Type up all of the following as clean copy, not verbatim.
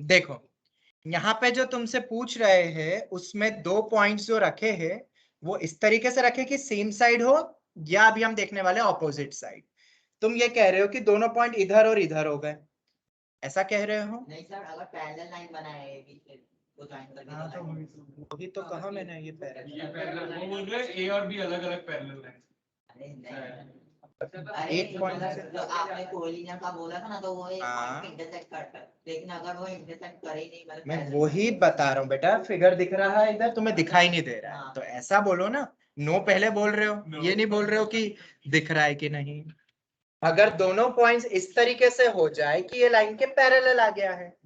देखो यहाँ पे जो तुमसे पूछ रहे हैं उसमें 2 पॉइंट्स जो रखे हैं वो इस तरीके से रखे कि सेम साइड हो, या अभी हम देखने वाले ऑपोजिट साइड। तुम ये कह रहे हो कि दोनों पॉइंट इधर और इधर हो गए, ऐसा कह रहे हो? नहीं सर, अगर पैरेलल लाइन बनाए बीच में तो ज्वाइन करके हाँ तो वही तो कहा मैंने, ये पैरेलल वो बोल रहे ए और बी अलग अलग पैरेलल है। एक पॉइंट जो आपने कोलिनियर का बोला था ना, तो वो एक हाँ। पॉइंट पे इंटरसेक्ट करता है, लेकिन अगर वो इंटरसेक्ट करे ही नहीं, मतलब मैं पैरेलल वही बता रहा हूँ बेटा, फिगर दिख रहा है इधर, तुम्हें दिखाई नहीं दे रहा है, हाँ। तो ऐसा बोलो ना। नो पहले बोल रहे हो, ये नहीं बोल रहे हो कि दिख रहा है कि नहीं। अगर दोनों पॉइंट्स इस तरीके से हो जाए कि ये लाइन के पैरेलल आ गया है,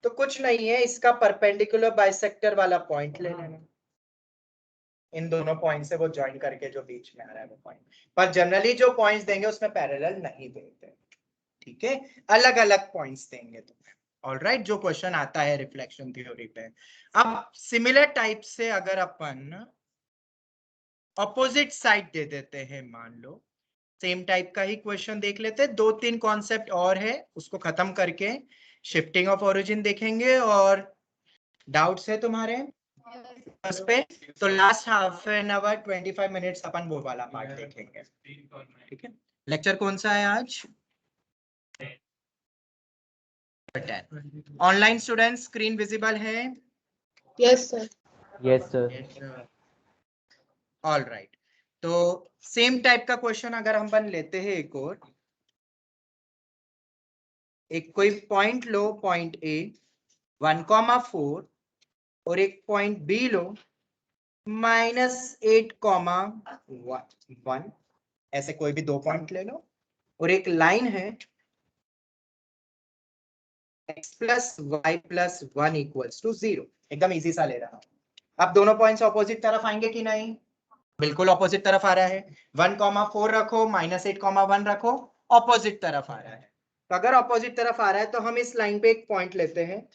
तो कुछ नहीं है, इसका परपेंडिकुलर बाइसेक्टर वाला पॉइंट ले लेना, इन दोनों पॉइंट से वो ज्वाइन करके जो बीच में आ रहा है वो पॉइंट। पर जनरली जो पॉइंट्स देंगे उसमें पैरेलल नहीं देते, ठीक है, अलग अलग पॉइंट्स देंगे तुम्हें। ऑलराइट, जो क्वेश्चन आता है रिफ्लेक्शन थ्योरी पे। अब सिमिलर टाइप से अगर अपन ऑपोजिट साइड दे देते हैं, मान लो सेम टाइप का ही क्वेश्चन देख लेते हैं, 2-3 कॉन्सेप्ट और है, उसको खत्म करके शिफ्टिंग ऑफ ओरिजिन देखेंगे। और डाउट्स है तुम्हारे उस पे? तो last half an hour 25 minutes अपन वो वाला पार्ट देखेंगे, ठीक है। लेक्चर कौन सा है आज? 10। ऑनलाइन स्टूडेंट स्क्रीन विजिबल है? Yes sir. Yes sir. All right, तो सेम टाइप का क्वेश्चन अगर हम बन लेते हैं एक और, एक कोई पॉइंट लो, पॉइंट ए 1,4 और एक पॉइंट बी लो -8,1, ऐसे कोई भी 2 पॉइंट ले लो, और एक लाइन है x + y + 1 = 0। एकदम इजी सा ले रहा हूं। अब दोनों पॉइंट्स ऑपोजिट तरफ आएंगे कि नहीं? बिल्कुल ऑपोजिट तरफ आ रहा है। 1,4 रखो, -8,1 रखो, ऑपोजिट तरफ आ रहा है। तो अगर ऑपोजिट तरफ आ रहा है तो हम इस लाइन पे एक पॉइंट लेते हैं।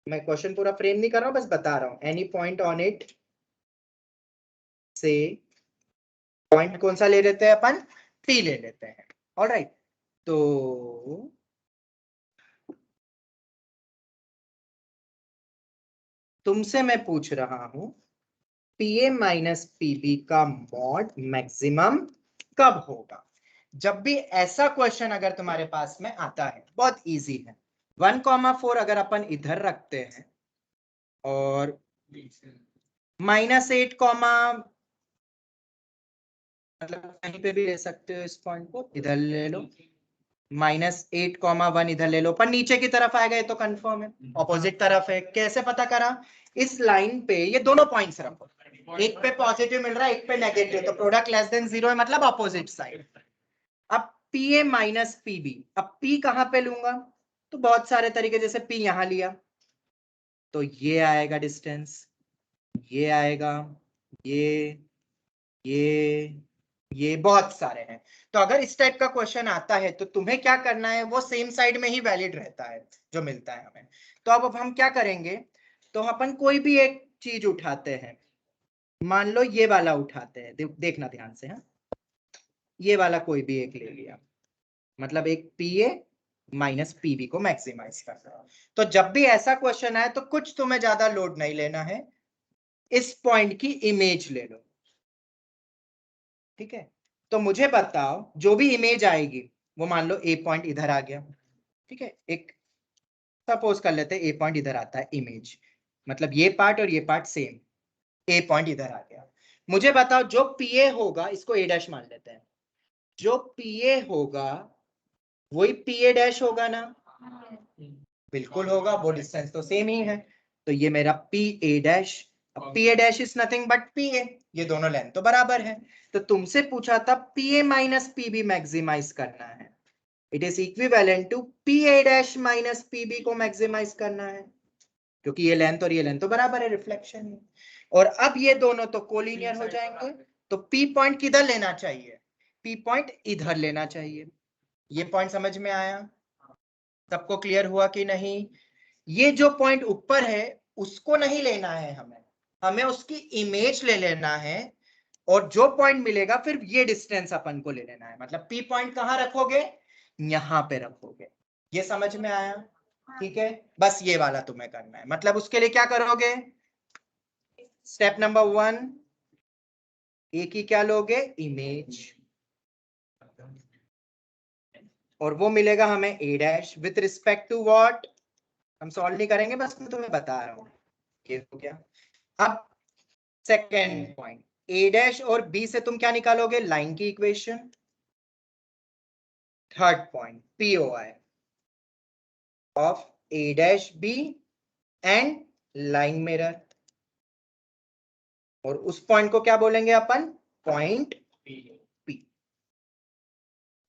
मैं क्वेश्चन पूरा फ्रेम नहीं कर रहा हूं, बस बता रहा हूं। एनी पॉइंट ऑन इट से पॉइंट कौन सा ले लेते हैं अपन? P ले लेते हैं। ऑलराइट, तो तुमसे मैं पूछ रहा हूं PA - PB का मॉड मैक्सिमम कब होगा? जब भी ऐसा क्वेश्चन अगर तुम्हारे पास में आता है, बहुत इजी है। 1,4 अगर अपन इधर रखते हैं और -8, मतलब कहीं पे भी ले सकते हो, इस पॉइंट को इधर ले लो, -8,1 इधर ले लो, पर नीचे की तरफ आएगा, ये तो कंफर्म है, ऑपोजिट तरफ है। कैसे पता करा? इस लाइन पे ये दोनों पॉइंट्स रखो, एक पे पॉजिटिव मिल रहा है, एक पे नेगेटिव, तो प्रोडक्ट <<0 है, मतलब ऑपोजिट साइड। अब PA - PB, अब P कहां पे लूंगा? तो बहुत सारे तरीके, जैसे P यहां लिया तो ये आएगा डिस्टेंस, ये आएगा, ये बहुत सारे हैं। तो अगर इस टाइप का क्वेश्चन आता है तो तुम्हें क्या करना है, वो सेम साइड में ही वैलिड रहता है जो मिलता है हमें। तो अब हम क्या करेंगे, तो अपन कोई भी एक चीज उठाते हैं, मान लो ये वाला उठाते हैं, देखना ध्यान से। हाँ, ये वाला कोई भी एक ले लिया, मतलब एक PA - PB को मैक्सिमाइज करना है। तो जब भी ऐसा क्वेश्चन आए तो कुछ तुम्हें ज्यादा लोड नहीं लेना है, इस पॉइंट की इमेज ले लो, ठीक है। तो मुझे बताओ, जो भी इमेज आएगी वो, मान लो ए पॉइंट इधर आ गया, ठीक है, एक सपोज कर लेते हैं ए पॉइंट इधर आता है, इमेज मतलब ये पार्ट और ये पार्ट सेम, ए पॉइंट इधर आ गया। मुझे बताओ जो PA होगा, इसको A' मान लेते हैं, जो PA होगा वही PA' होगा ना? बिल्कुल होगा, वो डिस्टेंस तो सेम ही है। तो ये मेरा PA', अब PA' is nothing but PA, ये दोनों लेंथ तो बराबर है। तो तुमसे पूछा था PA - PB मैक्सिमाइज करना है, it is equivalent to PA' - PB को मैक्सिमाइज करना है, क्योंकि ये लेंथ और ये लेंथ तो बराबर है रिफ्लेक्शन में। और अब ये दोनों तो कोलिनियर हो जाएंगे, तो P पॉइंट किधर लेना चाहिए? P पॉइंट इधर लेना चाहिए। ये पॉइंट समझ में आया? सबको क्लियर हुआ कि नहीं? ये जो पॉइंट ऊपर है उसको नहीं लेना है हमें, हमें उसकी इमेज ले लेना है, और जो पॉइंट मिलेगा फिर ये डिस्टेंस अपन को ले लेना है। मतलब P पॉइंट कहां रखोगे? यहां पे रखोगे। ये समझ में आया? ठीक है, बस ये वाला तुम्हें करना है। मतलब उसके लिए क्या करोगे, स्टेप नंबर 1, एक ही क्या लोगे, इमेज, और वो मिलेगा हमें a dash with respect to what, हम सॉल्व नहीं करेंगे, बस मैं तुम्हें बता रहा हूं। ये हो गया। अब सेकेंड पॉइंट, a डैश और b से तुम क्या निकालोगे, लाइन की equation. Third point, POI of a dash b and line mirror, और उस पॉइंट को क्या बोलेंगे अपन, पॉइंट P।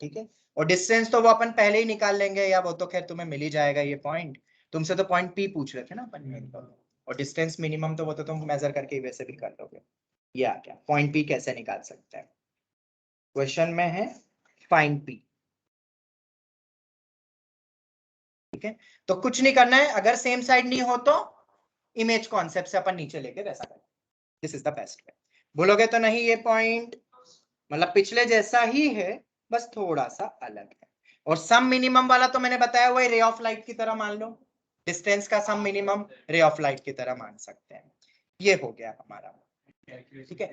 ठीक है, और डिस्टेंस तो वो अपन पहले ही निकाल लेंगे, या वो तो खैर तुम्हें मिल ही जाएगा ये पॉइंट, तुमसे तो पॉइंट P पूछ रहे थे ना अपन, और डिस्टेंस मिनिमम तो वो तो तुम मेजर करके वैसे भी कर लोगे। ये आ गया, पॉइंट P कैसे निकाल सकते हैं, क्वेश्चन में है फाइंड P। ठीक है, तो कुछ नहीं करना है, अगर सेम साइड नहीं हो तो इमेज कॉन्सेप्ट से अपन नीचे लेके वैसा करें, this is the best way. बोलोगे तो नहीं, ये पॉइंट मतलब पिछले जैसा ही है, बस थोड़ा सा अलग है, और सम मिनिमम वाला तो मैंने बताया हुआ है, रे ऑफ लाइट की तरह मान लो, डिस्टेंस का सम मिनिमम रे ऑफ लाइट की तरह मान सकते हैं। ये हो गया हमारा, ठीक है,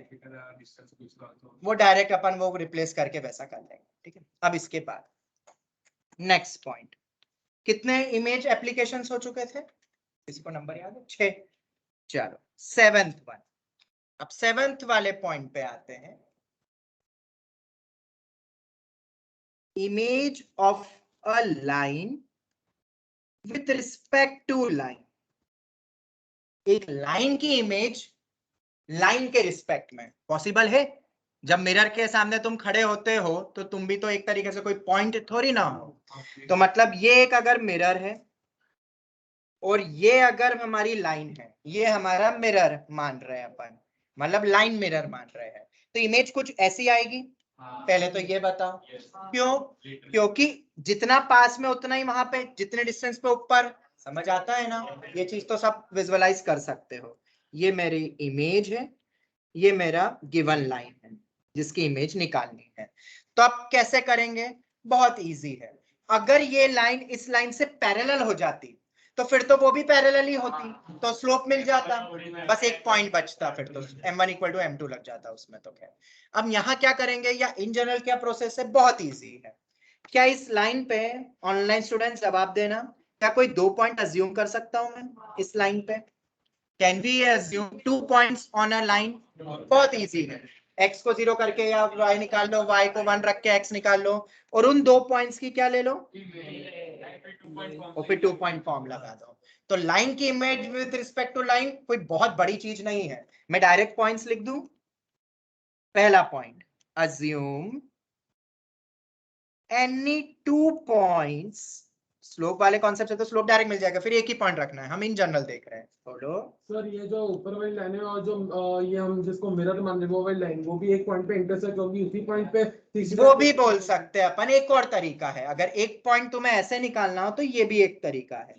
वो डायरेक्ट अपन वो रिप्लेस करके वैसा कर लेंगे। ठीक है, अब इसके बाद नेक्स्ट पॉइंट, कितने इमेज एप्लीकेशंस हो चुके थे, किसी को नंबर याद है, 6। चलो सेवेंथ वन, अब सेवेंथ वाले पॉइंट पे आते हैं, image of a line with respect to line। एक लाइन की इमेज लाइन के रिस्पेक्ट में पॉसिबल है, जब मिरर के सामने तुम खड़े होते हो तो तुम भी तो एक तरीके से कोई पॉइंट थोड़ी ना हो, तो मतलब ये एक अगर मिरर है और ये अगर हमारी लाइन है, ये हमारा मिरर मान रहे हैं अपन, मतलब लाइन मिरर मान रहे हैं, तो इमेज कुछ ऐसी आएगी। पहले तो ये बताओ क्यों, क्योंकि जितना पास में उतना ही वहां पे, जितने डिस्टेंस पे ऊपर, समझ आता है ना, ये चीज तो सब विजुअलाइज कर सकते हो। ये मेरी इमेज है, ये मेरा गिवन लाइन है जिसकी इमेज निकालनी है। तो अब कैसे करेंगे, बहुत इजी है, अगर ये लाइन इस लाइन से पैरेलल हो जाती तो फिर तो वो भी पैरेलल ही होती, तो स्लोप मिल जाता, बस एक पॉइंट बचता, फिर तो m1 इक्वल टू m2 लग जाता उसमें तो खैर। अब यहाँ क्या करेंगे, या इन जनरल क्या प्रोसेस है, बहुत इजी है। क्या इस लाइन पे, ऑनलाइन स्टूडेंट जवाब देना, क्या कोई 2 पॉइंट अज्यूम कर सकता हूं मैं इस लाइन पे, can we assume 2 points on a line, बहुत इजी है, x को 0 करके या y निकाल लो, y को 1 रख के x निकाल लो, और उन 2 पॉइंट्स की क्या ले लो, और फिर 2 पॉइंट फॉर्म लगा दो। तो लाइन की image with respect to line कोई बहुत बड़ी चीज नहीं है, मैं डायरेक्ट पॉइंट्स लिख दूं। पहला point, assume any 2 points, slope वाले कॉन्सेप्ट से तो स्लोप डायरेक्ट मिल जाएगा, फिर एक ही पॉइंट रखना है, हम इन जनरल देख रहे हैं। बोलो सर, ये जो ऊपर वाली लाइन है और जो ये हम जिसको मिरर मान रहे हैं वो वाली लाइन, वो भी एक पॉइंट पे इंटरसेक्ट होगी, उसी पॉइंट पे वो भी बोल सकते हैं अपन, एक और तरीका है, अगर एक पॉइंट तुम्हें ऐसे निकालना हो तो ये भी एक तरीका है।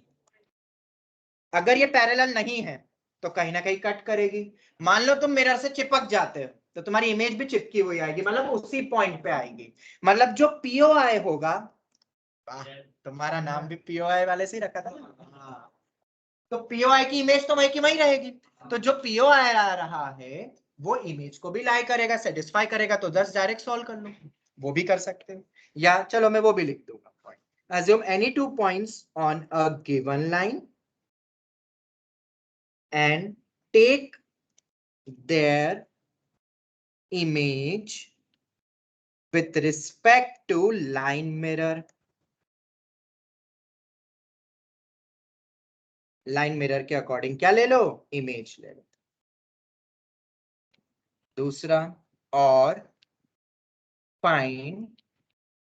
अगर ये पैरेलल नहीं है तो कहीं ना कहीं कट करेगी, मान लो तुम मिरर से चिपक जाते हो तो तुम्हारी इमेज भी चिपकी हुई आएगी, मतलब उसी पॉइंट पे आएगी, मतलब जो POI होगा, तुम्हारा नाम भी POI वाले से ही रखा था ना, तो POI की इमेज तो वही की वही रहेगी, तो जो POI आ रहा है वो इमेज को भी लाई करेगा, सेटिस्फाई करेगा, तो 10 डायरेक्ट सॉल्व कर लो, वो भी कर सकते हो, या चलो मैं वो भी लिख दूंगा point, assume any 2 points on a given line and take their image with respect to line mirror। Line mirror के अकॉर्डिंग क्या ले लो, इमेज ले लो। दूसरा, और find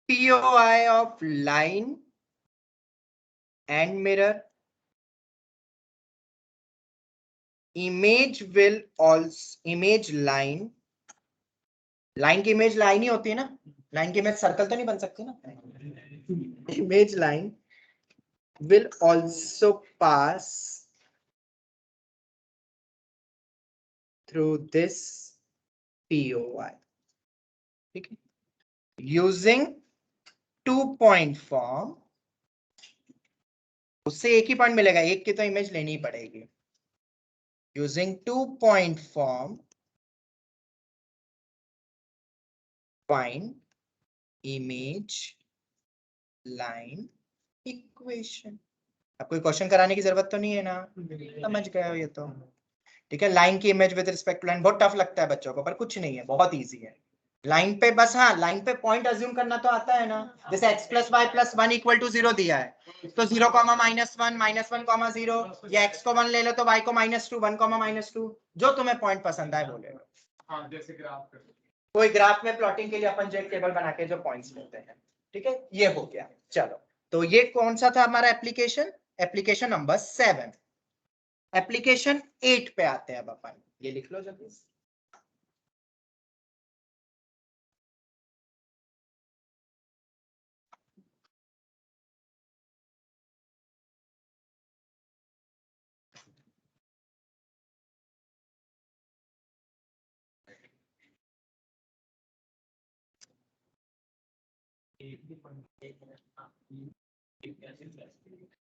POI of line and mirror, image will also, image line, line की image line ही होती है ना, लाइन की इमेज सर्कल तो नहीं बन सकती ना, image line will also pass through this POI, ठीक है, using 2 point form उससे एक ही पॉइंट मिलेगा, एक की तो इमेज लेनी ही पड़ेगी। Using 2-point form find image line equation. अब कोई क्वेश्चन कराने की जरूरत तो नहीं है ना, समझ गए हो ये तो। ठीक है, लाइन की image with respect to line बहुत टफ लगता है बच्चों को, पर कुछ नहीं है, बहुत इजी है। लाइन पे बस, हाँ लाइन पे पॉइंट अज्यूम करना तो आता है ना। जैसे x + y + 1 = 0 दिया है, तो 0, -1 -1, 0, या x को 1 ले लो तो y को -2, 1, -2, जो तुम्हें पॉइंट पसंद आए वो ले लो। हाँ, जैसे ग्राफ कर कोई ग्राफ में प्लॉटिंग के लिए अपन जो एक टेबल बना के जो पॉइंट्स लेते हैं। ठीक है, ये हो गया। चलो, तो ये कौन सा था हमारा एप्लीकेशन? Application number 7। एप्लीकेशन 8 पे आते हैं अब अपन। ये लिख लो जल्दी।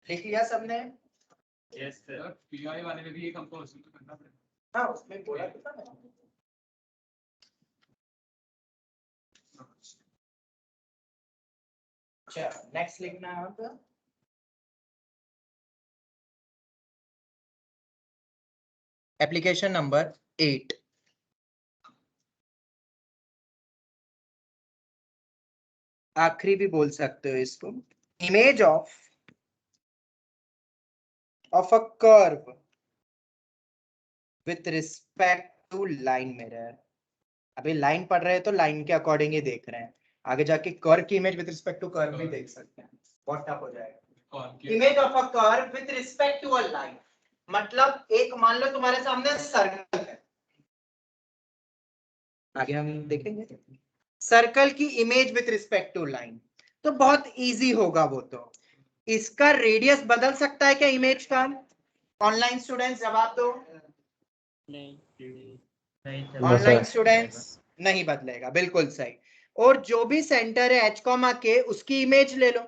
लिख लिया सबने? यस सर, पीआई वाले में भी एक हमको अज्यूम तो करना पड़ेगा। हाँ, उसमें बोला तो था मैंने। चलो नेक्स्ट लिखना है अब एप्लीकेशन नंबर 8। आखिरी भी बोल सकते हो इसको। Image of a curve with respect to line mirror. अभी लाइन पढ़ रहे हैं तो लाइन के अकॉर्डिंग ही देख रहे हैं, आगे जाके कर्व की image with respect to curve भी देख सकते हैं, बहुत टफ हो जाएगा। Image of a curve with respect to a line, मतलब एक मान लो तुम्हारे सामने सर्कल है, आगे हम देखेंगे। सर्कल की image with respect to line, तो बहुत इजी होगा वो तो। इसका रेडियस बदल सकता है क्या इमेज का? ऑनलाइन स्टूडेंट्स जवाब दो। ऑनलाइन स्टूडेंट्स नहीं बदलेगा, बिल्कुल सही। और जो भी सेंटर है h, के उसकी इमेज ले लो।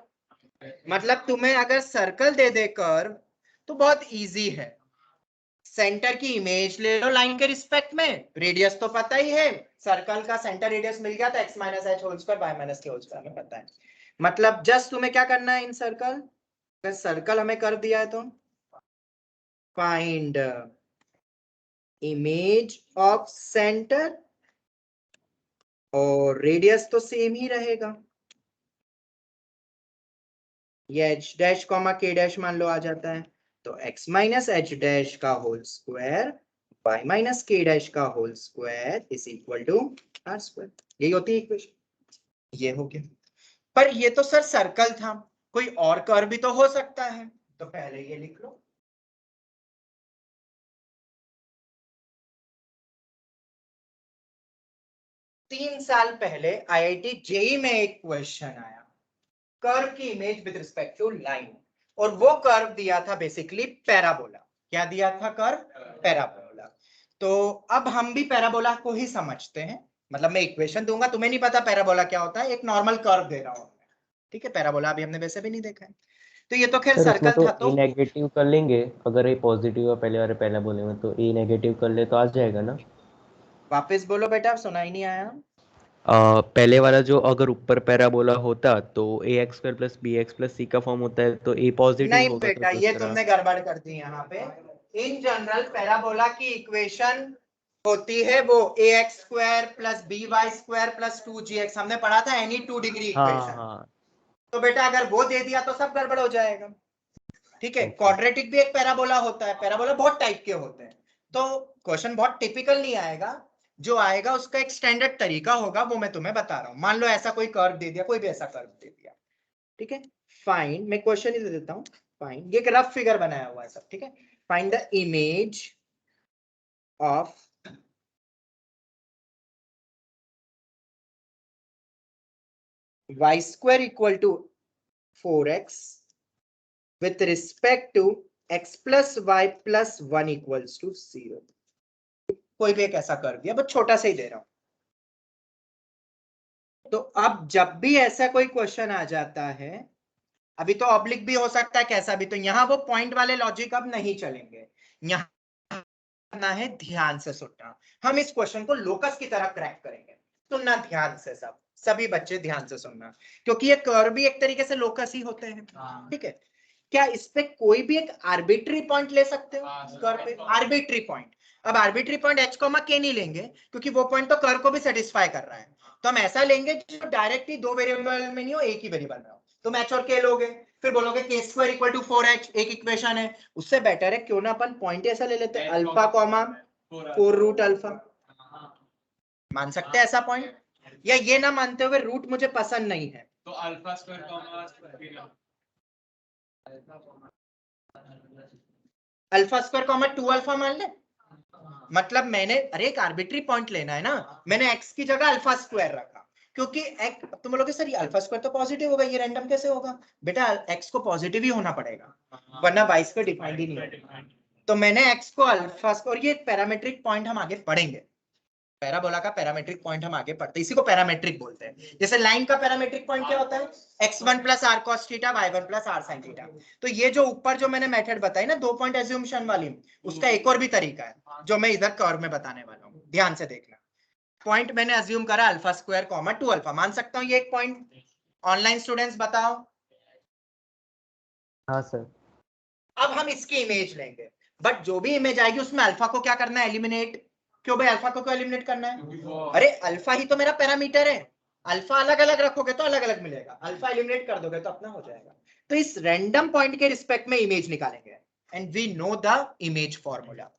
मतलब तुम्हें अगर सर्कल दे दे कर्व तो बहुत इजी है, सेंटर की इमेज ले लो लाइन के रिस्पेक्ट में, रेडियस तो पता ही है, सर्कल का सेंटर रेडियस मिल गया तो x - h whole square y - k whole square में पता है। मतलब जस्ट तुम्हें क्या करना है इन सर्कल, अगर सर्कल हमें कर दिया है तो फाइंड इमेज ऑफ सेंटर, और रेडियस तो सेम ही रहेगा, ये h डैश k डैश मान लो आ जाता है, तो x - h डैश का whole square y - k dash का whole square is equal to r square. यही होती है इक्वेशन। ये हो गया। पर ये तो सर सर्कल था, कोई और कर्व भी तो हो सकता है, तो पहले ये लिख लो। तीन साल पहले IIT जेई में एक क्वेश्चन आया, कर्व की image with respect to line, और वो कर्व दिया था बेसिकली पैराबोला। क्या दिया था कर्व? पैराबोला। तो अब हम भी पैराबोला को ही समझते हैं, मतलब मैं इक्वेशन दूंगा, तुम्हें नहीं पता पैराबोला क्या होता है, एक नॉर्मल कर्व दे रहा हूं। ठीक है, पैराबोला अभी हमने वैसे भी नहीं देखा है, तो ये तो खैर सर इसमें सर्कल तो था। तो ए नेगेटिव कर लेंगे, अगर ये पॉजिटिव है पहले वाले पहले बोले में, तो ए नेगेटिव कर ले तो आ जाएगा ना। वापस बोलो बेटा, सुना ही नहीं आया। पहले वाला जो अगर ऊपर पैराबोला होता तो ax² + bx + c का फॉर्म होता है, तो a पॉजिटिव नहीं होगा बेटा, तो ये इस तरह। तुमने गड़बड़ कर दी यहाँ पे। इन जनरल पैराबोला की इक्वेशन होती है वो ax² + by² + 2gx, हमने पढ़ा था एनी 2 डिग्री हाँ इक्वेशन। हाँ। तो बेटा अगर वो दे दिया तो सब गड़बड़ हो जाएगा। ठीक है, क्वाड्रेटिक भी एक पैराबोला होता है, पैराबोला बहुत टाइप के होते हैं, तो क्वेश्चन बहुत टिपिकल नहीं आएगा, जो आएगा उसका एक स्टैंडर्ड तरीका होगा, वो मैं तुम्हें बता रहा हूं। मान लो ऐसा कोई कर्व दे दिया, कोई भी ऐसा कर्व दे दिया, ठीक है। फाइंड, मैं क्वेश्चन ही दे देता हूं, फाइंड, ये एक रफ फिगर बनाया हुआ है सब, ठीक है। Find the image of y² = 4x with respect to x + y + 1 = 0। कोई भी एक ऐसा कर दिया, बस छोटा सा ही दे रहा हूं। तो अब जब भी ऐसा कोई क्वेश्चन आ जाता है, अभी तो ऑब्लिक भी हो सकता है कैसा भी, तो यहाँ वो पॉइंट वाले लॉजिक अब नहीं चलेंगे। यहाँ करना है ध्यान से सुनना, हम इस क्वेश्चन को लोकस की तरह क्रैक करेंगे। सुनना ध्यान से, सभी बच्चे ध्यान से सुनना, क्योंकि ये कर्व भी एक तरीके से लोकस ही होते हैं। ठीक है, क्या इस पे कोई भी एक आर्बिट्री पॉइंट ले सकते हो? कर्व पे आर्बिट्री पॉइंट। अब आर्बिट्री पॉइंट h, k नहीं लेंगे, क्योंकि वो पॉइंट तो कर्व को भी सेटिस्फाई कर रहा है। तो हम ऐसा लेंगे जो डायरेक्टली दो वेरिएबल में नहीं हो, एक ही वेरिएबल में हो। तुम h और k लोगे, फिर बोलोगे k² = 4h, एक इक्वेशन है। उससे बेटर है क्यों ना अपन पॉइंट ऐसा ले लेते हैं, अल्फा कॉमा 4√α। मान सकते हैं ऐसा पॉइंट, या ये ना मानते हुए रूट मुझे पसंद नहीं है, तो अल्फा स्क्वायर कॉमा α² 2α मान ले। मतलब मैंने, अरे एक आर्बिट्री पॉइंट लेना है ना, मैंने x की जगह α² रखा, क्योंकि x, तुम बोलोगे सर ये α² तो पॉजिटिव होगा, ये रैंडम कैसे होगा? बेटा x को पॉजिटिव ही होना पड़ेगा, वरना y² डिफाइंड ही नहीं होगा। तो मैंने x को अल्फा, और ये पैरामीट्रिक पॉइंट हम आगे पढ़ेंगे, पैराबोला का पैरामीट्रिक पॉइंट हम आगे पढ़ते हैं, इसी को पैरामीट्रिक बोलते हैं। जैसे लाइन का पैरामीट्रिक पॉइंट क्या होता है? x1 + r cos θ, y1 + r sin θ। तो ये जो ऊपर जो मैंने मेथड बताई ना, 2 पॉइंट एज्यूम्पशन वाली, उसका एक और भी तरीका है जो मैं इधर कर्व में बताने वाला हूँ, ध्यान से देखना। पॉइंट मैंने अज्यूम करा α² 2α, मान सकता हूँ ये एक पॉइंट। ऑनलाइन स्टूडेंट्स बताओ। हाँ सर। अब हम इसकी इमेज लेंगे, बट जो भी इमेज आएगी उसमें अल्फा को क्या करना है? एलिमिनेट। क्यों भाई अल्फा को क्यों एलिमिनेट करना है? अरे अल्फा ही तो मेरा पैरामीटर है, अल्फा अलग अलग रखोगे तो अलग अलग मिलेगा, अल्फा एलिमिनेट कर दोगे तो अपना हो जाएगा। तो इस रैंडम पॉइंट के रिस्पेक्ट में इमेज निकालेंगे, and we know the image formula.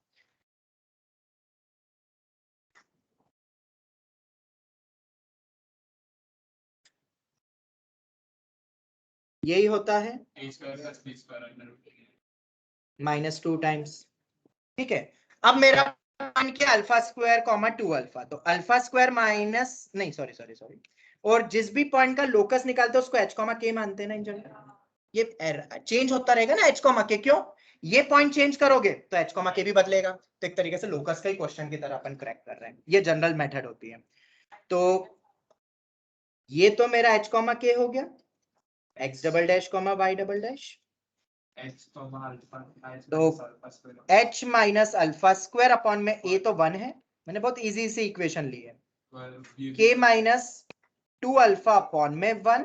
यही होता है -2 टाइम्स। ठीक है, अब मेरा पॉइंट क्या? α² 2α, तो α² माइनस, नहीं सॉरी सॉरी सॉरी, और जिस भी पॉइंट का लोकस निकालते हैं उसको h, k मानते हैं ना इन जनरल। ये चेंज होता रहेगा ना h, k, क्यों? ये पॉइंट चेंज करोगे तो h, k भी बदलेगा। तो एक तरीके से लोकस का ही क्वेश्चन की तरह अपन क्रैक कर रहे हैं, ये जनरल मेथड होती है। तो ये तो मेरा h, k हो गया, x double dash y double dash, तो h माइनस α² अपॉन में a तो 1 है, मैंने बहुत इजी सी इक्वेशन ली है, k माइनस 2α अपॉन में 1।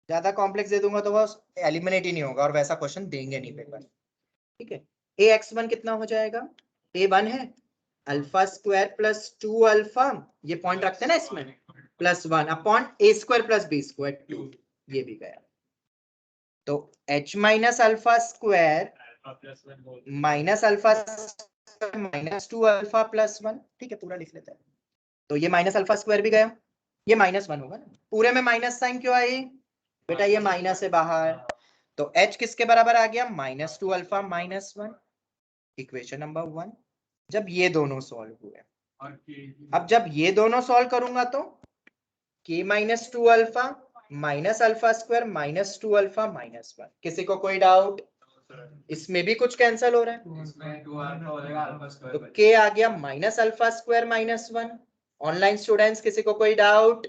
ज्यादा कॉम्प्लेक्स दे दूंगा तो वो एलिमिनेट ही नहीं होगा, और वैसा क्वेश्चन देंगे नहीं पेपर। ठीक है, ax1 कितना हो जाएगा? a1 है α² प्लस 2α, ये पॉइंट रखते हैं ना इसमें, +1 अपॉन a² प्लस b² 2, ये भी गया। तो h minus α² minus α minus 2α plus 1, ठीक है पूरा लिख लेते हैं। तो ये -α² भी गया, ये -1 होगा ना, पूरे में माइनस साइन क्यों आई? बेटा ये माइनस है बाहर, तो h किसके बराबर आ गया? -2α माइनस 1, इक्वेशन नंबर 1। जब ये दोनों सॉल्व हुए, अब जब ये दोनों सॉल्व करूंगा तो k minus 2α minus α² minus 2α minus 1, किसी को कोई डाउट? इसमें भी कुछ कैंसिल हो रहा है, तो k आ गया -α² माइनस 1। ऑनलाइन स्टूडेंट्स किसी को कोई डाउट?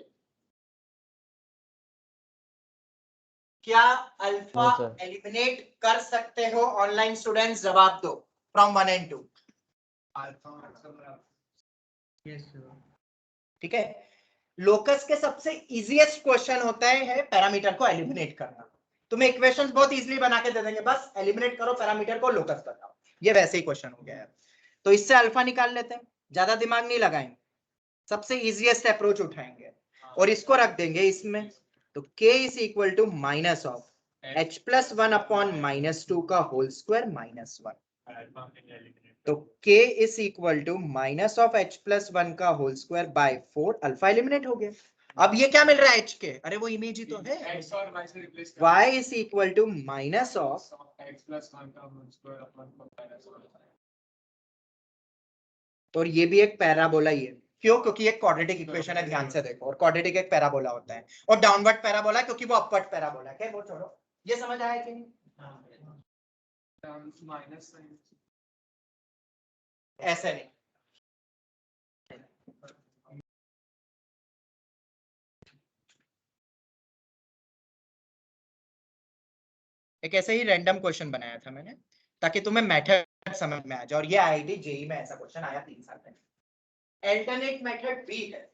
क्या अल्फा नो सर। एलिमिनेट कर सकते हो? ऑनलाइन स्टूडेंट्स जवाब दो फ्रॉम 1 and 2। ठीक है, लोकस के सबसे इजीएस्ट क्वेश्चन होता है पैरामीटर को एलिमिनेट करना। तुम्हें इक्वेशंस बहुत इजीली बना के दे देंगे, बस एलिमिनेट करो पैरामीटर को, लोकस बताओ, ये वैसे ही क्वेश्चन हो गया है। तो इससे अल्फा निकाल लेते हैं, ज्यादा दिमाग नहीं लगाएंगे, सबसे इजीएस्ट अप्रोच उठाएंगे और इसको रख देंगे इसमें। तो k is equal to minus of h plus 1 upon -2 का होल स्क्वायर माइनस 1। तो k is equal to minus of h plus 1 का whole square by 4, alpha eliminate हो गया। अब ये क्या मिल रहा है h के? अरे वो इमेज ही तो है, y is equal to minus of, और ये भी एक पैराबोला ही है। क्यों? क्योंकि एक क्वाड्रेटिक इक्वेशन है, ध्यान से देखो, और क्वाड्रेटिक एक पैराबोला होता है, और डाउनवर्ड पैराबोला क्योंकि वो अपवर्ड पैराबोला है। वो छोड़ो, ये समझ आया कि नहीं? ऐसे नहीं, एक ऐसे ही रैंडम क्वेश्चन बनाया था मैंने ताकि तुम्हें मेथड समझ में आ जाए, और ये आईआईटी जेईई में ऐसा क्वेश्चन आया 3 साल पहले। अल्टरनेट मेथड बी है,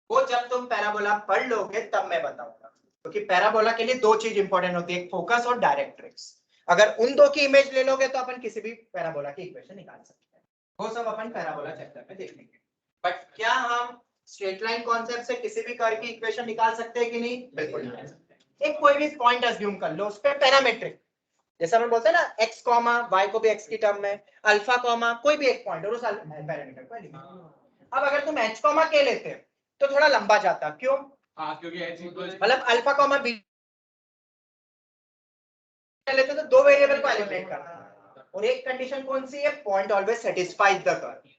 वो जब तुम पैराबोला पढ़ लोगे तब मैं बताऊंगा, क्योंकि पैराबोला के लिए 2 चीज इंपॉर्टेंट होती है, एक फोकस और डायरेक्ट्रिक्स। अगर उन 2 की इमेज ले लोगे तो अपन किसी भी पैराबोला की इक्वेशन निकाल सकते हैं। वो सब अपन पैराबोला चैप्टर में देख लेंगे। बट क्या हम स्ट्रेट लाइन कॉन्सेप्ट से किसी भी कर्व की इक्वेशन निकाल सकते हैं कि नहीं? बिल्कुल निकाल सकते हैं। एक कोई भी पॉइंट अज्यूम कर लो, उस पे पैरामीट्रिक, जैसा हम बोलते हैं ना x कॉमा y को भी x की टर्म में, अल्फा कॉमा कोई भी एक पॉइंट और उस पैरामीटर को एलिमिनेट। अब अगर तुम h कॉमा k लेते हैं तो थोड़ा लंबा जाता, क्यों? हाँ, क्योंकि h equals मतलब अल्फा कॉमा b लेते तो 2 वेरिएबल को एलिमिनेट करना है, और एक कंडीशन कौन सी है? Point always satisfies the curve.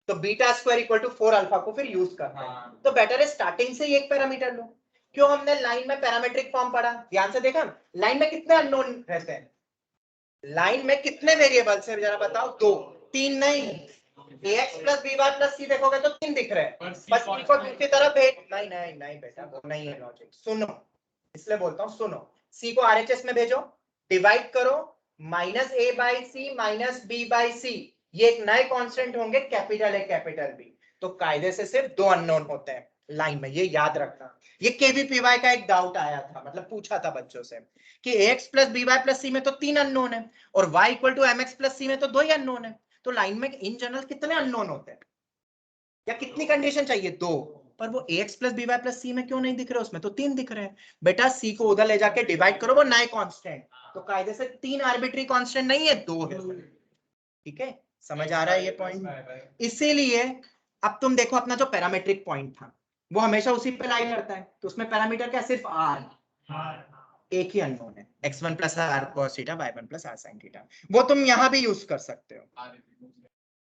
तो beta square equal to 4 alpha को फिर यूज करते हैं। तो बेटर है स्टार्टिंग से ही एक पैरामीटर लो। क्यों हमने लाइन में पैरामीट्रिक फॉर्म पढ़ा? ध्यान से देखा, लाइन में कितने अननोन रहते हैं? लाइन में कितने वेरिएबल्स हैं जरा बताओ? 2 3 नहीं, ax प्लस b बार प्लस c देखोगे तो 3 दिख रहे हैं, बस c को दूसरी तरफ भेज। नहीं नहीं नहीं बेटा, वो नहीं है लॉजिक, सुनो, इसलिए बोलता हूँ सुनो। c को RHS में भेजो, डिवाइड करो, minus a by C minus b by C, ये एक नए कांस्टेंट होंगे, कैपिटल ए कैपिटल बी। तो कायदे से सिर्फ 2 अननोन होते हैं लाइन में, ये याद रखना। ये केवीपीवाई का एक डाउट आया था, मतलब पूछा था बच्चों से कि ax plus B Y plus C में तो 3 अननोन है और y equal to mx plus C में तो 2 ही अननोन है। तो लाइन में इन जनरल कितने अननोन होते हैं या कितनी कंडीशन चाहिए? 2। पर वो ax plus B Y plus C में क्यों नहीं दिख रहे? उसमें तो 3 दिख रहे हैं। बेटा c को उधर ले जाके डिवाइड करो, वो नए कांस्टेंट, तो कायदे से 3 आर्बिट्री कांस्टेंट नहीं है, 2 है। ठीक है, समझ आ रहा है ये पॉइंट? इसीलिए अब तुम देखो, अपना जो पैरामीट्रिक पॉइंट था वो हमेशा उसी पे लाई करता है, तो उसमें पैरामीटर क्या? सिर्फ r, एक ही अननोन है, x1 plus r cos theta, y1 plus r sin theta. वो तुम यहां भी यूज कर सकते हो।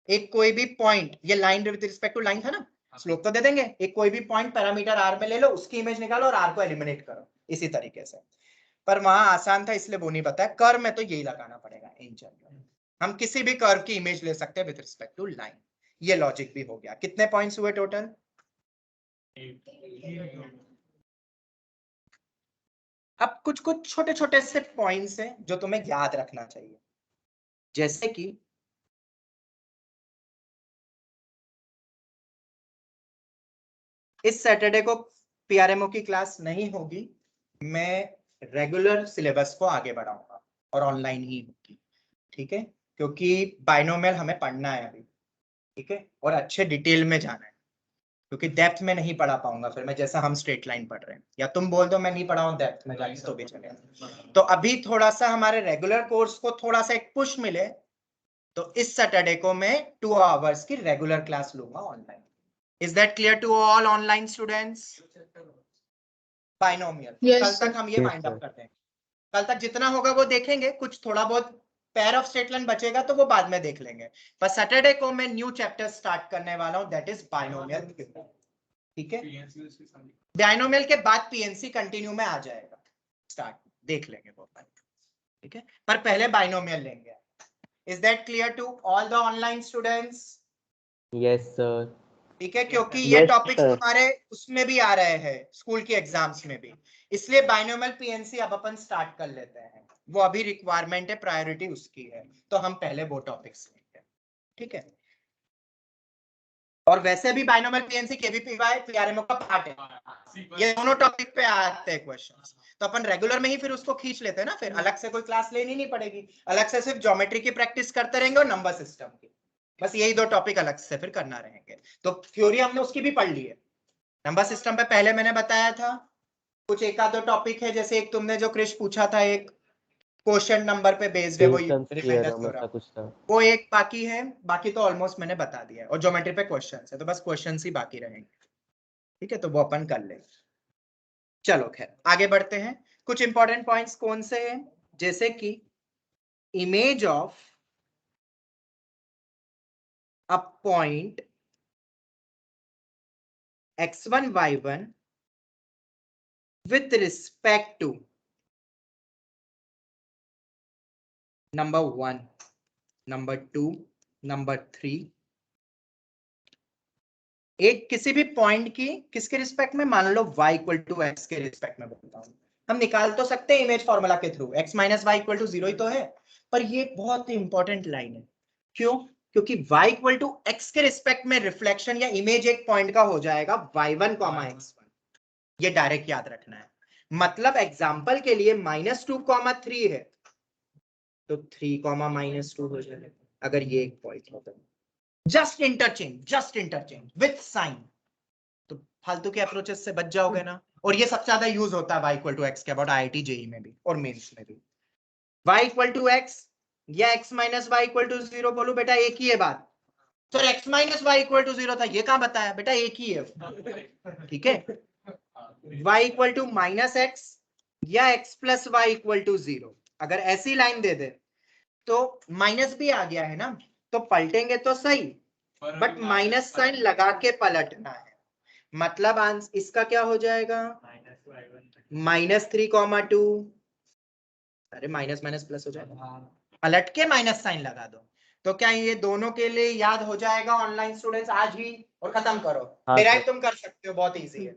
एक कोई भी पॉइंट, ये line with respect to line था ना, स्लोप तो दे देंगे, एक कोई भी पॉइंट पैरामीटर r में ले लो, उसकी इमेज निकालो और r को एलिमिनेट करो, इसी तरीके से। पर वहां आसान था इसलिए वो नहीं बताया, कर्व में तो यही लगाना पड़ेगा। इन जनरल हम किसी भी कर्व की इमेज ले सकते हैं विद रिस्पेक्ट टू लाइन। ये लॉजिक भी हो गया। कितने पॉइंट्स हुए टोटल? अब कुछ कुछ छोटे छोटे से पॉइंट्स हैं जो तुम्हें याद रखना चाहिए, जैसे कि इस सैटरडे को पीआरएमओ की क्लास नहीं होगी, मैं रेगुलर सिलेबस को आगे बढ़ाऊंगा और ऑनलाइन ही होगी। ठीक है, क्योंकि बाइनोमियल हमें पढ़ना है अभी। ठीक है, और अच्छे डिटेल में जाना है, क्योंकि डेप्थ में नहीं पढ़ा पाऊंगा फिर मैं, जैसा हम स्ट्रेट लाइन पढ़ रहे हैं। या तुम बोल दो मैं नहीं पढ़ाऊं डेप्थ में जाके तो भी चलेगा। तो अभी थोड़ा सा हमारे रेगुलर कोर्स को थोड़ा सा एक पुश मिले, तो इस सैटरडे को मैं 2 आवर्स की रेगुलर क्लास लूंगा online. Is that clear to all online students? Binomial कल तक हम ये फाइंड आउट करते हैं। कल तक जितना होगा वो देखेंगे, कुछ थोड़ा बहुत पेयर ऑफ स्ट्रेट लाइन बचेगा तो वो बाद में देख लेंगे। पर सैटरडे को मैं न्यू चैप्टर स्टार्ट करने वाला हूं, दैट इज बाइनोमियल। ठीक है, बाइनोमियल के बाद पीएनसी कंटिन्यू में आ जाएगा, स्टार्ट देख लेंगे वो। ठीक है, पर पहले बाइनोमियल लेंगे। Is that clear to all the online students? Yes sir. ठीक है, क्योंकि ये टॉपिक्स हमारे उसमें भी आ रहे हैं, स्कूल के एग्जाम्स में भी, इसलिए बाइनोमियल पीएनसी अब अपन स्टार्ट कर लेते हैं। वो अभी रिक्वायरमेंट है, प्रायोरिटी उसकी है, तो हम पहले वो टॉपिक्स लेंगे। ठीक है, और वैसे भी बाइनोमियल पीएनसी केवीपीवाई पीआरएमओ का पार्ट है, ये दोनों टॉपिक पे आते हैं क्वेश्चंस, तो अपन रेगुलर में ही फिर उसको खींच लेते हैं ना, फिर अलग से कोई क्लास लेनी नहीं पड़ेगी, अलग से सिर्फ ज्योमेट्री की प्रैक्टिस करते रहेंगे और नंबर सिस्टम की, बस यही 2 टॉपिक अलग से फिर करना रहेंगे। तो थ्योरी हमने उसकी भी पढ़ ली है। नंबर सिस्टम पे पहले मैंने बताया था, कुछ एक आध 2 टॉपिक है, जैसे एक तुमने जो क्रिश पूछा था, एक क्वेश्चन नंबर पे बेस्ड है, वो कुछ था, वो एक बाकी है, बाकी तो ऑलमोस्ट मैंने बता दिया है, और ज्योमेट्री पे क्वेश्चंस है तो बस क्वेश्चंस ही बाकी रहेंगे। ठीक है, तो वो अपन कर लेंगे। चलो खैर आगे बढ़ते हैं। कुछ इंपॉर्टेंट पॉइंट्स कौन से हैं? जैसे कि image of a point x1 y1 with respect to number 1, number 2, number 3, एक किसी भी पॉइंट की किसके रिस्पेक्ट में, मान लो y इक्वल टू x के रिस्पेक्ट में बोलता हूं, हम निकाल तो सकते हैं इमेज फॉर्मूला के through, x minus Y equal to 0 ही तो है, पर ये बहुत ही इंपॉर्टेंट लाइन है। क्यों? क्योंकि y इक्वल टू x के रिस्पेक्ट में रिफ्लेक्शन या इमेज एक पॉइंट का हो जाएगा y1, x1। ये डायरेक्ट याद रखना है। मतलब एग्जाम्पल के लिए -2, 3 है तो 3, -2 हो जाएगा अगर ये एक पॉइंट हो तो। जस्ट इंटरचेंज विथ साइन, तो फालतू के अप्रोचेस से बच जाओगे ना। और ये सबसे ज्यादा यूज होता है y इक्वल टू x के अबाउट IIT जेई में भी और मेंस में भी। y इक्वल टू x या x minus Y equal to 0 बोलो बेटा एक ही है बात। तो x minus Y equal to 0 था, ये कहां बताया बेटा, एक ही है। ठीक है, y इक्वल टू -x या x plus Y equal to 0, अगर ऐसी लाइन दे दे तो माइनस भी आ गया है ना, तो पलटेंगे तो सही, बट माइनस साइन लगा के पलटना है। मतलब इसका क्या हो जाएगा, -3, 2, अरे माइनस माइनस प्लस हो जाएगा, पलट के माइनस साइन लगा दो। तो क्या ये दोनों के लिए याद हो जाएगा ऑनलाइन स्टूडेंट्स आज ही, और खत्म करो। डिराइव तुम कर सकते हो, बहुत इजी है,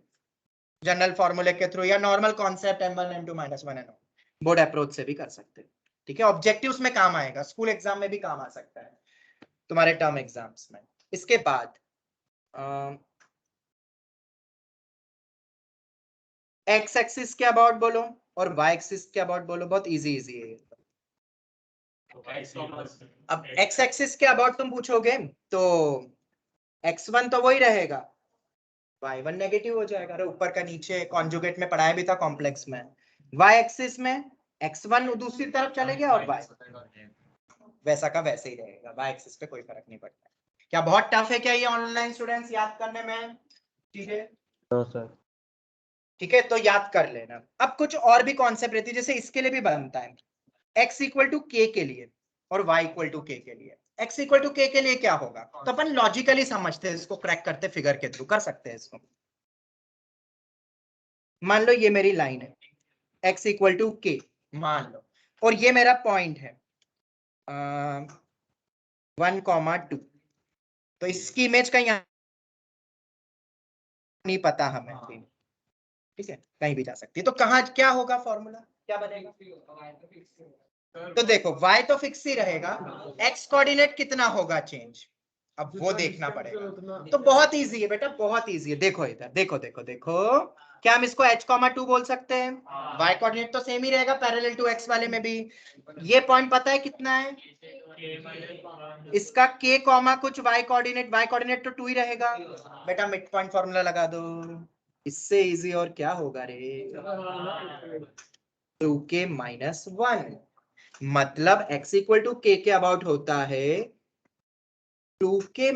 जनरल फॉर्मूले के थ्रू या normal concept m1 m2 -1 n board approach से भी कर सकते हैं। ठीक है, ऑब्जेक्टिव्स में काम आएगा, स्कूल एग्जाम में भी काम आ सकता है, तुम्हारे टर्म एग्जाम्स में। इसके बाद एक्स एक्सिस के अबाउट बोलो और वाई एक्सिस के अबाउट बोलो, बहुत इजी है। अब एक्स एक्सिस के अबाउट तुम पूछोगे तो x1 तो वही रहेगा, y1 नेगेटिव हो जाएगा। अरे ऊपर का नीचे कॉन्जुगेट में पढ़ाया भी था कॉम्प्लेक्स में। y एक्सिस में x1 दूसरी तरफ चले गया और y वैसा का वैसे ही रहेगा, y एक्सिस पे कोई फर्क नहीं पड़ता। क्या बहुत टफ है क्या ये ऑनलाइन स्टूडेंट्स याद करने में? ठीक है सर, ठीक है, तो याद कर लेना। अब कुछ और भी कॉन्सेप्ट रहती है, जैसे इसके लिए भी बनता है x इक्वल टू k के लिए और y इक्वल टू k के लिए। x इक्वल टू k के लिए क्या होगा, तो अपन लॉजिकली समझते हैं इसको, क्रैक करते फिगर के थ्रू कर सकते हैं इसको। मान लो ये मेरी लाइन है x इक्वल टू k मान लो, और ये मेरा पॉइंट है 1, 2, तो इसकी इमेज कहीं नहीं पता हमें, ठीक है, कहीं भी जा सकती है। तो कहाँ क्या होगा फॉर्मूला, क्या बनेगा? तो देखो y तो फिक्स ही रहेगा, x कोऑर्डिनेट कितना होगा चेंज, अब वो देखना पड़ेगा। तो बहुत इजी है बेटा, बहुत इजी है। देखो इधर, देखो देखो देखो, क्या हम इसको h,2 बोल सकते हैं? y कोऑर्डिनेट तो सेम ही रहेगा पैरेलल टू x वाले में भी। ये पॉइंट पता है कितना है इसका, k कॉमा कुछ y कोऑर्डिनेट तो 2 ही रहेगा बेटा। मिड पॉइंट फॉर्मूला लगा दो, इससे इजी और क्या होगा रे, 2k - 1, मतलब x इक्वल टू k के अबाउट होता है 2k -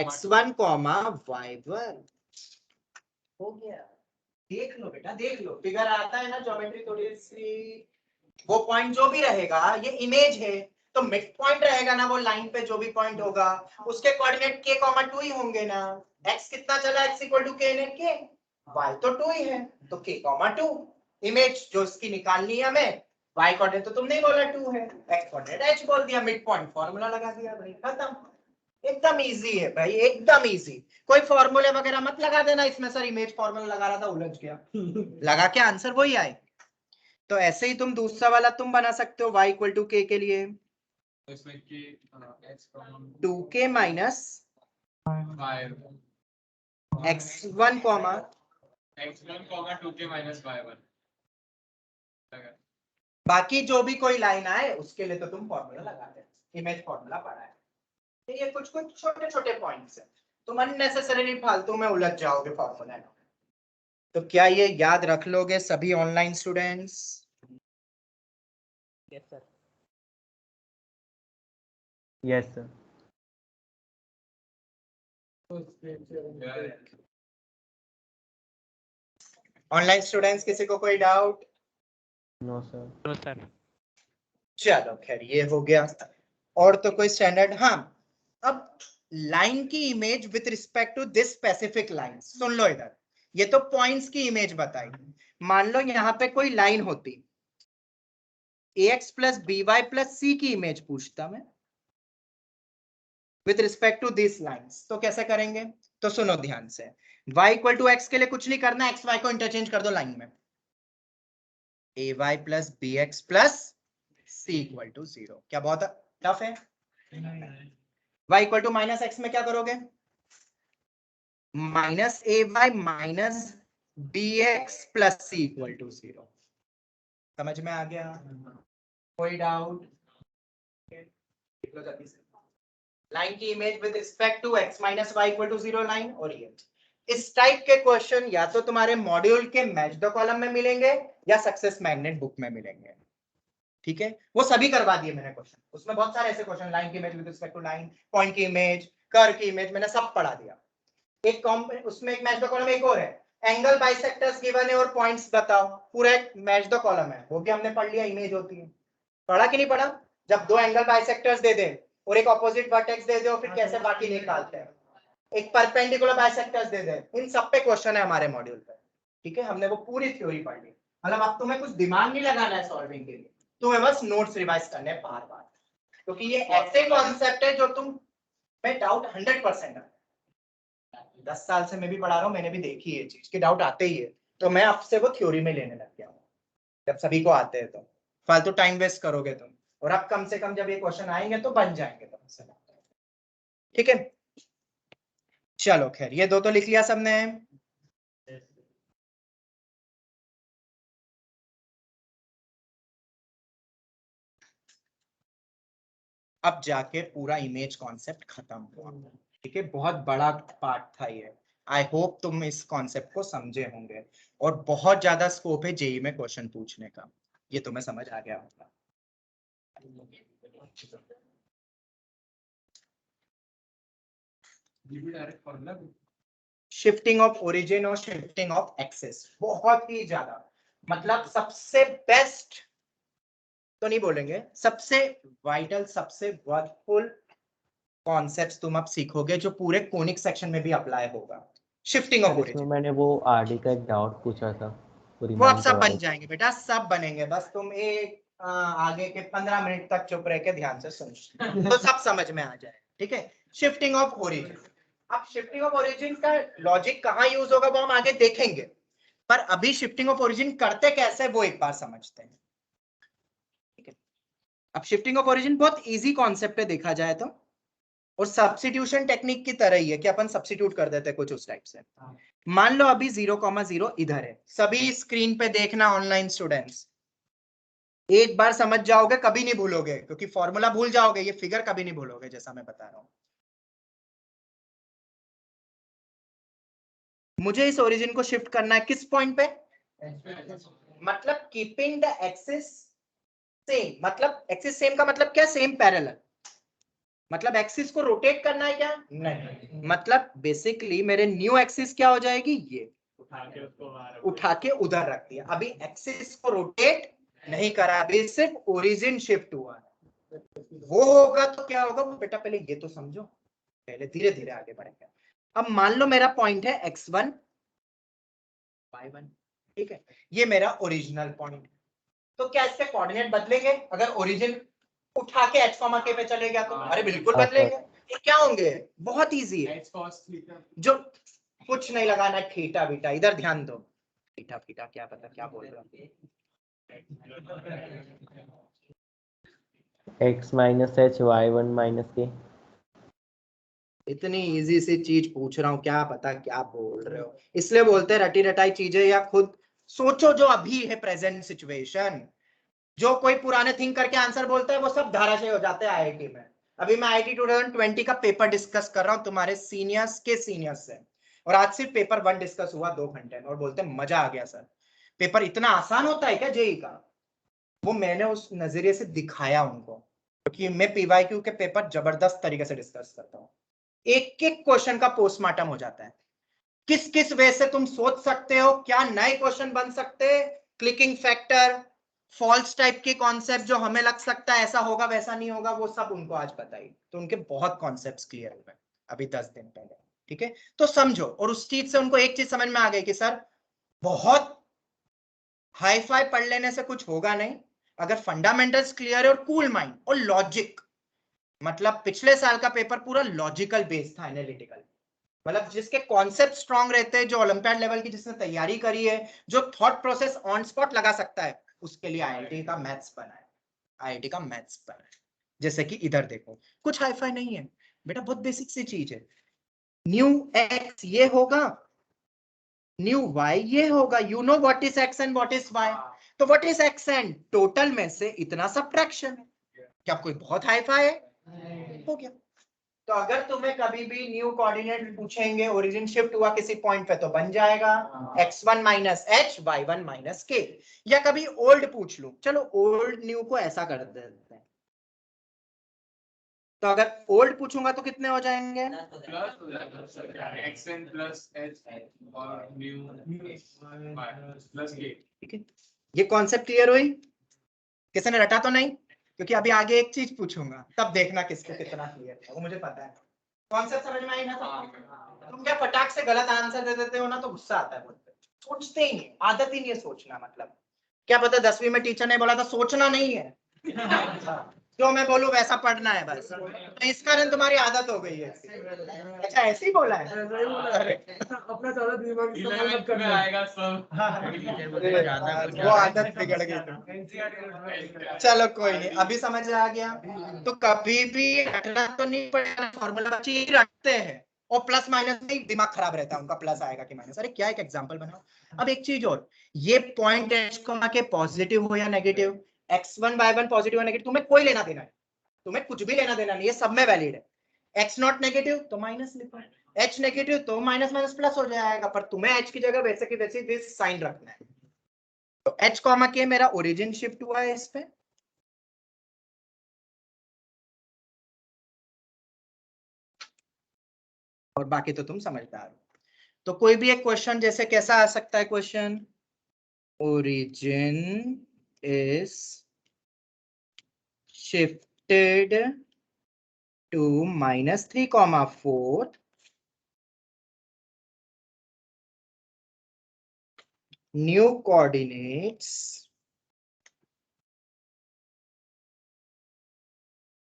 x1, y1। हो गया, देख लो बेटा, देख लो, फिगर आता है ना ज्योमेट्री थोड़ी सी, वो पॉइंट जो भी रहेगा ये इमेज है, तो मिड पॉइंट रहेगा ना, वो लाइन पे जो भी पॉइंट होगा उसके कोऑर्डिनेट k, 2 ही होंगे ना। x कितना चला, x इक्वल टू k ने k, y तो 2 ही है तो k, 2, इमेज जो इसकी निकालनी है हमें, y कोऑर्डिनेट तो तुमने ही बोला 2 है, x कोऑर्डिनेट h बोल दिया, मिड पॉइंट फार्मूला लगा दिया भाई, खत्म। एकदम इजी है भाई, एकदम इजी। कोई फॉर्मूले वगैरह मत लगा देना इसमें, सर इमेज फॉर्मूला लगा रहा था उलझ गया, लगा के आंसर वही आए। तो ऐसे ही तुम दूसरा वाला तुम बना सकते हो y इक्वल टू k के लिए, इसमें कि2k minus x1 comma x1, 2k - y1। बाकी जो भी कोई लाइन आए उसके लिए तो तुम फॉर्मूला लगा दे, इमेज फॉर्मूला पढ़ा है। तो ये कुछ कुछ छोटे छोटे पॉइंट्स हैं, तुम अननेसेसरीली फालतू में उलझ जाओगे फॉर्मूला। तो क्या ये याद रख लोगे सभी online students? Yes sir, yes sir. Online students किसी को कोई doubt? No sir, no sir. चलो खैर ये हो गया, और तो कोई स्टैंडर्ड, हाँ अब लाइन की image with respect to this specific line, सुन लो इधर, ये तो पॉइंट्स की इमेज बताई। मान लो यहाँ पे कोई लाइन होती ax plus by plus c की इमेज पूछता मैं with respect to this lines, तो कैसे करेंगे? तो सुनो ध्यान से, y इक्वल टू x के लिए कुछ नहीं करना, x y को इंटरचेंज कर दो लाइन में, ay plus B X plus C equal to 0। क्या बहुत टफ है? y equal to minus X में क्या करोगे? Minus A Y minus B X plus C equal to 0। समझ में आ गया? कोई डाउट? लाइन की image with respect to x minus Y equal to 0 line. और ये इस टाइप के क्वेश्चन या तो तुम्हारे मॉड्यूल के मैच द कॉलम में मिलेंगे या सक्सेस मैग्नेट बुक में मिलेंगे। ठीक है, वो सभी करवा दिए मैंने क्वेश्चन, उसमें बहुत सारे ऐसे क्वेश्चन, लाइन की image with respect to line, point की इमेज, कर्व की इमेज, मैंने सब पढ़ा दिया। एक उसमें एक मैच द कॉलम एक और है, एंगल बाइसेक्टर्स गिवन है और पॉइंट्स बताओ, पूरा एक मैच द कॉलम है, वो भी हमने पढ़ लिया, इमेज होती है। पढ़ा कि नहीं पढ़ा? जब दो एंगल बाइसेक्टर्स दे दे और एक ऑपोजिट वर्टेक्स दे दे और फिर कैसे बाकी निकालते हैं, एक परपेंडिकुलर बाइसेक्टर्स दे दे, इन सब पे क्वेश्चन है हमारे मॉड्यूल पे। ठीक है, हमने वो पूरी थ्योरी पढ़ ली। मतलब अब तुम्हें कुछ दिमाग नहीं लगाना है सॉल्विंग के लिए, तुम्हें बस नोट्स रिवाइज करने हैं बार बार, क्योंकि ये ऐसे कॉन्सेप्ट है जो तुम में डाउट 100% है। 10 साल से मैं भी पढ़ा रहा हूँ, मैंने भी देखी है चीज के डाउट आते ही है, तो मैं आपसे वो थ्योरी में लेने लग गया हूँ। जब सभी को आते हैं तो फालतू टाइम वेस्ट करोगे तुम, और अब कम से कम जब ये क्वेश्चन आएंगे तो बन जाएंगे तुमसे। ठीक है, चलो खैर, ये दो तो लिख लिया सबने। अब जाके पूरा इमेज कॉन्सेप्ट खत्म हुआ। ठीक है, बहुत बड़ा पार्ट था ये। आई होप तुम इस कॉन्सेप्ट को समझे होंगे, और बहुत ज्यादा स्कोप है जेई में क्वेश्चन पूछने का, ये तुम्हें समझ आ गया होगा। शिफ्टिंग ऑफ ओरिजिन और शिफ्टिंग ऑफ एक्सेस बहुत ही ज्यादा, मतलब सबसे बेस्ट तो नहीं बोलेंगे, सबसे वाइटल, सबसे वर्थफुल कॉन्सेप्ट्स तुम अब सीखोगे जो पूरे कोनिक सेक्शन में भी अप्लाई होगा। शिफ्टिंग ऑफ ओरिजिन, मैंने वो आरडी का एक डाउट पूछा था, वो अब सब बन जाएंगे बेटा, सब बनेंगे, बस तुम एक आगे के 15 मिनट तक चुप रह के ध्यान से सुनो तो सब समझ में आ जाए। ठीक है, शिफ्टिंग ऑफ ओरिजिन। अब शिफ्टिंग ऑफ ओरिजिन का लॉजिक कहाँ यूज होगा वो हम आगे देखेंगे, पर अभी शिफ्टिंग ऑफ ओरिजिन करते कैसे वो एक बार समझते हैं। ठीक है, अब शिफ्टिंग ऑफ ओरिजिन बहुत इजी कॉन्सेप्ट है देखा जाए तो, और सब्स्टिट्यूशन टेक्निक की तरह ही है कि अपन सब्स्टिट्यूट कर देते हैं कुछ उस टाइप से। मान लो अभी 0,0 इधर है, सभी स्क्रीन पे देखना ऑनलाइन स्टूडेंट्स, एक बार समझ जाओगे कभी नहीं भूलोगे, क्योंकि फॉर्मूला भूल जाओगे, ये फिगर कभी नहीं भूलोगे जैसा मैं बता रहा हूं। मुझे इस ओरिजिन को शिफ्ट करना है किस पॉइंट पे? मतलब कीपिंग द एक्सिस सेम, मतलब एक्सिस सेम का मतलब क्या? सेम पैरेलल, मतलब एक्सिस को रोटेट करना है क्या? नहीं, मतलब बेसिकली मेरे न्यू एक्सिस क्या हो जाएगी? ये उठा के उधर रख दिया, अभी एक्सिस को रोटेट नहीं करा, अभी सिर्फ ओरिजिन शिफ्ट हुआ है। वो होगा तो क्या होगा वो बेटा पहले ये तो समझो, पहले धीरे धीरे आगे बढ़ेंगे। अब मान लो मेरा पॉइंट है x1 y1, ठीक है, ये मेरा ओरिजिनल पॉइंट, तो क्या इसके कोऑर्डिनेट बदलेंगे अगर ओरिजिन उठा के h, k पे चले गया तो? अरे बिल्कुल बदलेंगे। तो क्या होंगे? बहुत इजी है, जो कुछ नहीं लगाना, थीटा बीटा, इधर ध्यान दो, थीटा बीटा क्या पता क्या बोल रहे हो, x minus h y1 minus k। इतनी इजी सी चीज पूछ रहा हूँ, क्या पता क्या बोल रहे हो, इसलिए बोलते हैं रटी रटाई चीजें या खुद सोचो जो अभी है प्रेजेंट सिचुएशन। जो कोई पुराने थिंक करके आंसर बोलता है वो सब धाराशय हो जाते हैं आईआईटी में। अभी मैं आईआईटी 2020 का पेपर डिस्कस कर रहा हूँ तुम्हारे सीनियर्स के सीनियर्स से, और आज सिर्फ पेपर 1 डिस्कस हुआ 2 घंटे में, और बोलते हैं मजा आ गया सर, पेपर इतना आसान होता है क्या जेई का? वो मैंने उस नजरिए से दिखाया उनको, क्योंकि मैं पीवाईक्यू के पेपर जबरदस्त तरीके से डिस्कस करता हूँ, एक एक क्वेश्चन का पोस्टमार्टम हो जाता है, किस किस वे से तुम सोच सकते हो, क्या नए क्वेश्चन बन सकते हैं, क्लिकिंग फैक्टर, फॉल्स टाइप के कॉन्सेप्ट जो हमें लग सकता है ऐसा होगा वैसा नहीं होगा, वो सब उनको आज पता ही, तो उनके बहुत कॉन्सेप्ट्स क्लियर हुए अभी 10 दिन पहले। ठीक है, तो समझो, और उस चीज से उनको एक चीज समझ में आ गई कि सर बहुत हाई फाई पढ़ लेने से कुछ होगा नहीं, अगर फंडामेंटल्स क्लियर है और कूल माइंड और लॉजिक, मतलब पिछले साल का पेपर पूरा लॉजिकल बेस्ड था, एनालिटिकल, मतलब जिसके कॉन्सेप्ट स्ट्रांग रहते हैं, जो ओलंपियाड लेवल की जिसने तैयारी करी है, जो थॉट प्रोसेस ऑन स्पॉट लगा सकता है, उसके लिए आईआईटी का मैथ्स बना है, आईआईटी का मैथ्स बना है। जैसे कि इधर देखो, कुछ हाईफाई नहीं है बेटा, बहुत बेसिक सी चीज है। न्यू एक्स ये होगा, न्यू वाई ये होगा। You know what is X and what is Y. तो what is X and total में से इतना सब्ट्रैक्शन है। क्या कोई बहुत हाईफाई है? हो गया। तो अगर तुम्हें कभी भी न्यू कोऑर्डिनेट पूछेंगे, ओरिजिन शिफ्ट हुआ किसी पॉइंट पे, तो बन जाएगा x1 minus H y1 minus के। या कभी ओल्ड पूछ लूं, चलो ओल्ड न्यू को ऐसा कर देते हैं। तो अगर ओल्ड पूछूंगा तो कितने हो जाएंगे? प्लस xn प्लस h और न्यू प्लस k। ठीक है, ये कॉन्सेप्ट क्लियर हुई? किसी ने रटा तो नहीं? क्योंकि अभी आगे एक चीज पूछूंगा, तब देखना किसको कितना क्लियर है, वो मुझे पता है। कॉन्सेप्ट समझ में आई ना? तुम क्या फटाक से गलत आंसर दे देते हो ना, तो गुस्सा आता है मुझे। सोचते ही नहीं, आदत ही नहीं है सोचना। मतलब क्या पता 10वीं में टीचर ने बोला था सोचना नहीं है, जो मैं बोलूं वैसा पढ़ना है बस, तो इस कारण तुम्हारी आदत हो गई है। अच्छा ऐसे ही बोला है? अरे अपना ज्यादा दिमाग इस्तेमाल मत 11th में करना। आएगा सब। वो आदत बिगड़ गई तो। चलो कोई नहीं, अभी समझ आ गया। तो कभी भी रटना तो नहीं पड़ेगा, फॉर्मूला बच्चे यही रटते हैं, और प्लस माइनस में दिमाग खराब रहता है उनका, प्लस आएगा कि माइनस। अरे क्या एक एग्जांपल बनाओ। अब एक चीज और, ये पॉइंट एच को के पॉजिटिव हो या नेगेटिव, x1 y1 पॉजिटिव या नेगेटिव, तुम्हें कोई लेना देना है, तुम्हें कुछ भी लेना देना नहीं, ये सब में वैलिड है। x नॉट नेगेटिव तो माइनस लिखो, h नेगेटिव तो माइनस माइनस प्लस हो जाएगा, पर तुम्हें h की जगह वैसे की वैसे दिस साइन रखना है। तो h कॉमा के मेरा ओरिजिन शिफ्ट हुआ है इस पे, और बाकी तो तुम समझदार हो। तो कोई भी एक क्वेश्चन जैसे कैसा आ सकता है question, origin is shifted to -3, 4 new coordinates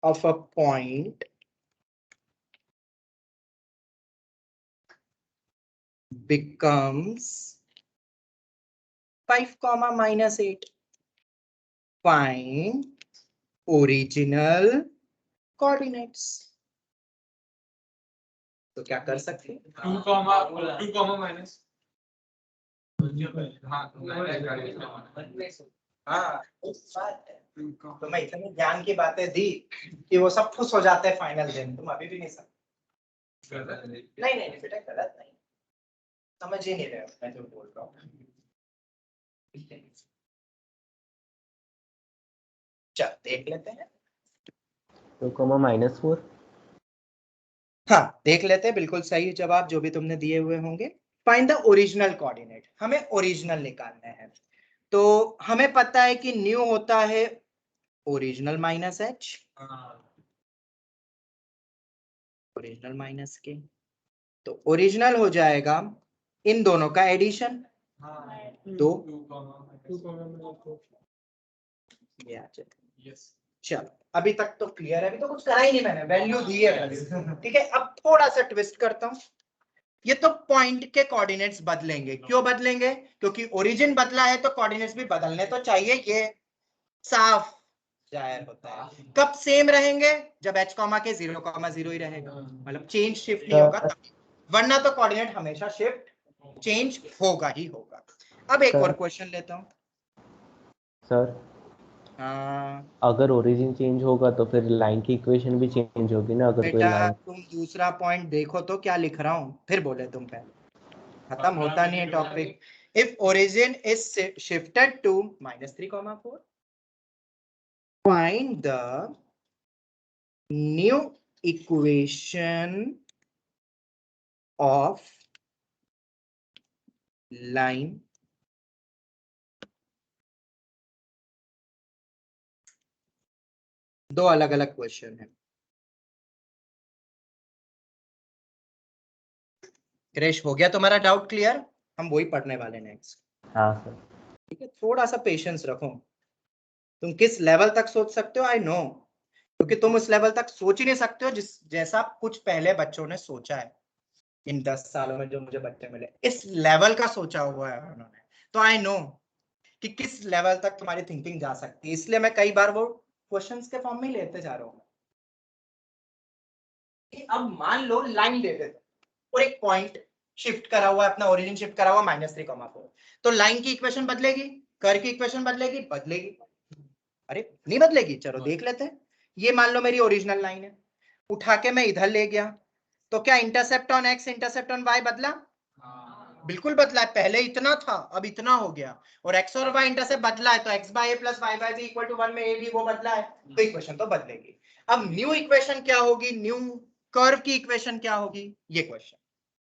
of a point becomes 5, -8. Find original coordinates. तो क्या कर सकते हैं? 2 माइनस हाँ तो मैं इतने ज्ञान की बातें दी कि वो सब खुश हो जाते हैं फाइनल दिन, तुम अभी भी नहीं समझ। नहीं नहीं बेटा गलत नहीं, समझ ही नहीं रहे हो मैं जो बोल रहा हूँ। चल देख लेते हैं। 2, हाँ देख लेते हैं, बिल्कुल सही जवाब जो भी तुमने दिए हुए होंगे। फाइंड द ओरिजिनल कोऑर्डिनेट, हमें ओरिजिनल निकालना है। तो हमें पता है कि न्यू होता है original minus H, original minus के, तो ओरिजिनल हो जाएगा इन दोनों का एडिशन, 2 ये आ जाएगा। चलो अभी तक तो क्लियर है, अभी तो कुछ करा ही नहीं मैंने, वैल्यू दी है बस। ठीक है, अब थोड़ा सा ट्विस्ट करता हूं। ये तो पॉइंट के कोऑर्डिनेट्स बदलेंगे, क्यों बदलेंगे? क्योंकि ओरिजिन बदला है तो कोऑर्डिनेट्स भी बदलने तो चाहिए, ये साफ जाहिर होता है। कब सेम रहेंगे? जब h कॉमा के 0,0 ही रहेगा, मतलब चेंज शिफ्ट नहीं होगा तब, वरना तो कोऑर्डिनेट हमेशा शिफ्ट चेंज होगा ही होगा। अब एक और क्वेश्चन लेता हूं। सर अगर ओरिजिन चेंज होगा तो फिर लाइन की इक्वेशन भी चेंज होगी ना। अगर कोई बेटा लाइन, तुम दूसरा पॉइंट देखो तो क्या लिख रहा हूं, फिर बोले तुम पहले, खत्म होता नहीं है topic. If origin is shifted to -3, 4, find the new equation of line दो अलग अलग क्वेश्चन है। क्रेश हो गया तुम्हारा डाउट क्लियर? हम वही पढ़ने वाले नेक्स्ट। हाँ सर, ठीक है, थोड़ा सा पेशेंस रखो। तुम किस लेवल तक सोच सकते हो आई नो, क्योंकि तुम उस लेवल तक सोच ही नहीं सकते हो जिस जैसा कुछ पहले बच्चों ने सोचा है। इन 10 सालों में जो मुझे बच्चे मिले, इस लेवल का सोचा हुआ है उन्होंने, तो आई नो कि किस लेवल तक तुम्हारी थिंकिंग जा सकती है, इसलिए मैं कई बार वो क्वेश्चंस के फॉर्म में ही लेते जा रहा हूँ। अब मान लो लाइन दे देते और एक पॉइंट शिफ्ट करा हुआ है, अपना ओरिजिन शिफ्ट करा हुआ -3,4, तो लाइन की इक्वेशन बदलेगी, कर्व की इक्वेशन बदलेगी? बदलेगी। अरे नहीं बदलेगी? चलो देख लेते हैं। ये मान लो मेरी ओरिजिनल लाइन है, उठा के मैं इधर ले गया, तो क्या intercept on X intercept on Y बदला? बिल्कुल बदला है। पहले इतना था, अब इतना हो गया, और x और y इंटरसेप्ट बदला है, तो x by a plus y by b equal to 1 में a भी वो बदला है, तो इक्वेशन तो बदलेगी। अब न्यू इक्वेशन क्या होगी? न्यू कर्व की इक्वेशन क्या होगी? ये क्वेश्चन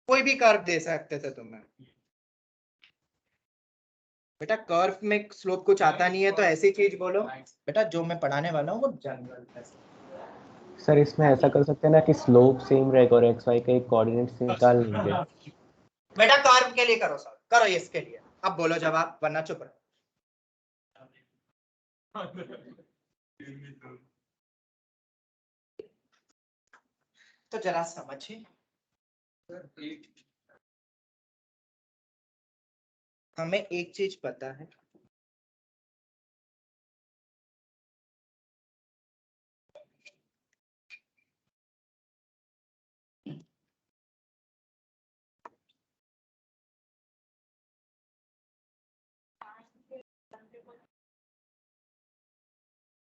कोई भी कर्व दे सकते थे तुम्हें। बेटा कर्व में स्लोप कुछ आता नहीं है, तो ऐसी चीज बोलो बेटा जो मैं पढ़ाने वाला हूँ वो जनरल है। सर इसमें ऐसा कर सकते हैं ना कि स्लोप सेम रहेगा और एक्स वाई का एक कोऑर्डिनेट्स निकाल लेंगे। बेटा कर्व के लिए करो सर, करो ये इसके लिए। अब बोलो जवाब, वरना चुप रहो। तो जरा समझिए, हमें एक चीज पता है,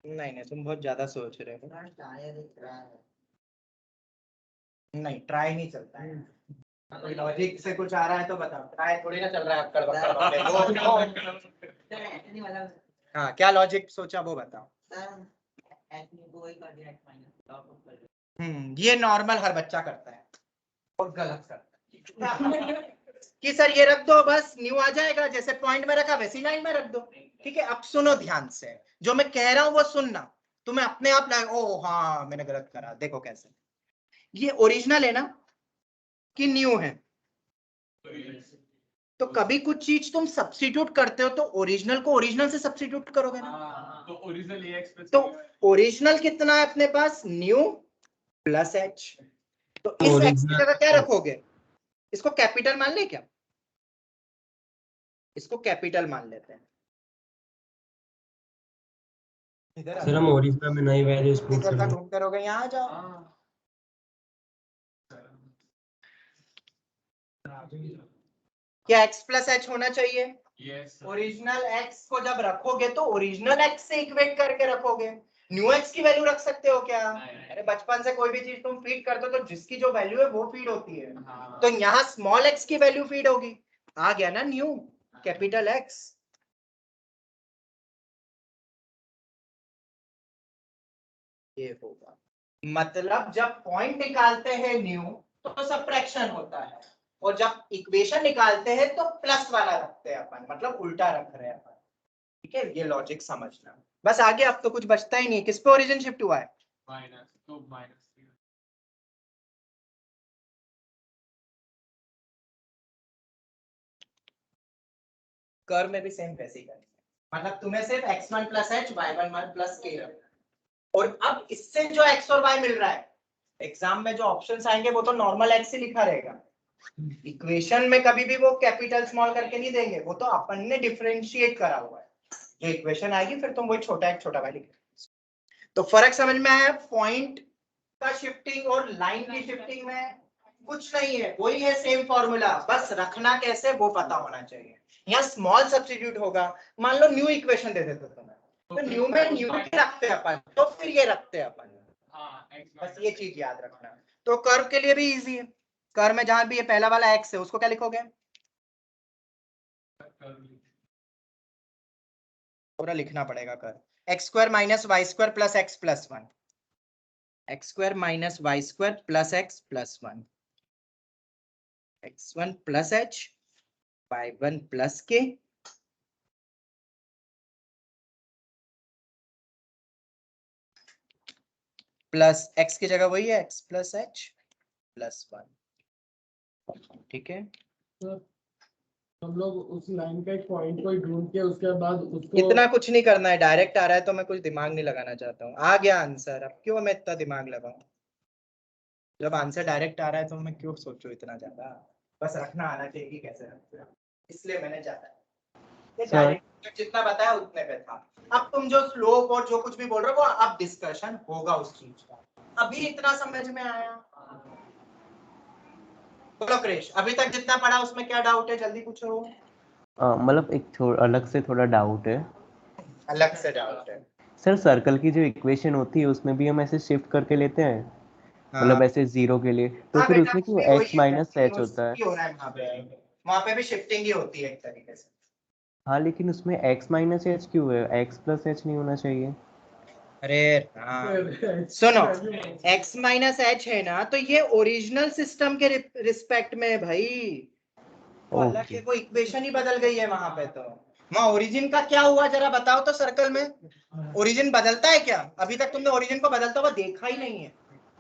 नहीं तुम बहुत ज्यादा सोच रहे हो। नहीं ट्राई नहीं चलता है, कोई लॉजिक से कुछ आ रहा है तो बताओ, ट्राई थोड़ी ना चल रहा है अक्कड़ बक्कड़। हाँ क्या लॉजिक सोचा वो बताओ। ये नॉर्मल हर बच्चा करता है और गलत करता है कि सर ये रख दो बस न्यू आ जाएगा, जैसे पॉइंट में रखा वैसी लाइन में रख दो। ठीक है, अब सुनो ध्यान से, जो मैं कह रहा हूं वो सुनना, तुम्हें अपने आप लगे ओ हाँ मैंने गलत करा। देखो कैसे, ये ओरिजिनल है ना कि न्यू है? तो कभी कुछ चीज तुम सब्स्टिट्यूट करते हो तो ओरिजिनल को ओरिजिनल से सब्स्टिट्यूट करोगे ना। तो ओरिजिनल AX तो ओरिजिनल कितना है अपने पास? New plus H. तो इस एक्स की जगह क्या रखोगे? इसको कैपिटल मान ले क्या? इसको कैपिटल मान लेते हैं। सर हम ओरिजिनल में नई वैल्यूज पुट इधर का करेंगे। ढूंढते रहोगे, यहाँ आ जाओ। क्या x प्लस एच होना चाहिए? Yes, ओरिजिनल x को जब रखोगे तो ओरिजिनल x से इक्वेट करके रखोगे। न्यू x की वैल्यू रख सकते हो क्या? अरे बचपन से कोई भी चीज तुम फीड करते हो तो जिसकी जो वैल्यू है वो फीड होती है। तो यहाँ स्मॉल x की वैल्यू फीड होगी, आ गया ना न्यू कैपिटल X। ये होगा मतलब जब पॉइंट निकालते हैं न्यू तो सबट्रैक्शन होता है, और जब इक्वेशन निकालते हैं तो प्लस वाला रखते हैं अपन, मतलब उल्टा रख रहे हैं अपन। ठीक है, ये लॉजिक समझना बस। आगे अब तो कुछ बचता ही नहीं। किस पे ओरिजिन शिफ्ट हुआ है? माइनस तो माइनस कर्व में भी सेम वैसे ही करेंगे, मतलब तुम्हें सिर्फ x1 plus H y1 plus के, और अब इससे जो x और y मिल रहा है, एग्जाम में जो ऑप्शंस आएंगे वो तो नॉर्मल x से लिखा रहेगा। इक्वेशन में कभी भी वो कैपिटल स्मॉल करके नहीं देंगे, वो तो अपन ने डिफरेंशिएट करा हुआ है। जो इक्वेशन आएगी फिर तुम वही छोटा x छोटा y लिख। तो फर्क समझ में आया? पॉइंट का शिफ्टिंग और लाइन की शिफ्टिंग में कुछ नहीं है, वही है सेम फॉर्मूला, बस रखना कैसे वो पता होना चाहिए। यहाँ स्मॉल सब्स्टिट्यूट होगा, मान लो न्यू इक्वेशन दे देते तुम्हें, तो न्यू में न्यू रखते हैं अपन, तो फिर ये रखते हैं अपन। बस ये चीज याद रखना। तो कर्व के लिए भी इजी है, कर्व में जहां भी ये पहला वाला एक्स है उसको क्या लिखोगे? पूरा लिखना पड़ेगा curve, X square minus Y square plus X plus 1, X square minus Y square plus X plus 1, x1 plus H y1 plus K plus x की जगह वही है x प्लस एच प्लस 1। ठीक है, हम लोग उस लाइन का एक पॉइंट को ढूंढ के उसके बाद उसको इतना कुछ नहीं करना है, डायरेक्ट आ रहा है तो मैं कुछ दिमाग नहीं लगाना चाहता हूँ। आ गया आंसर, अब क्यों मैं इतना दिमाग लगाऊं? जब आंसर डायरेक्ट आ रहा है तो मैं क्यों सोचूं इतना ज्यादा? बस रखना आना चाहिए कि कैसे रखते हैं, इसलिए मैंने ज्यादा ये डायरेक्ट जितना बताया उतने पे था। अब तुम जो स्लोप और जो कुछ भी बोल रहे हो वो अब डिस्कशन होगा उस चीज का। अभी इतना समझ में आया? बोलो क्रिश, अभी तक जितना पढ़ा उसमें क्या डाउट है, जल्दी पूछो। मतलब एक अलग से थोड़ा डाउट है। अलग से डाउट है सर, सर्कल की जो इक्वेशन होती है उसमें भी हम ऐसे शिफ्ट करके लेते हैं, मतलब ऐसे जीरो के लिए, तो फिर बेटा, उसमें क्यों वही x माइनस एच होता है? हो रहा है वहाँ पे भी शिफ्टिंग ही होती है एक तरीके से। हाँ, लेकिन उसमें x माइनस एच क्यों है? x प्लस एच नहीं होना चाहिए? अरे सुनो, x माइनस एच है ना, तो ये ओरिजिनल सिस्टम के रिस्पेक्ट में है भाई। वो अलग है, वो इक्वेशन ही बदल गई है वहां पे। तो वहां ओरिजिन का क्या हुआ जरा बताओ तो। सर्कल में ओरिजिन बदलता है क्या? अभी तक तुमने ओरिजिन को बदलता हुआ देखा ही नहीं है,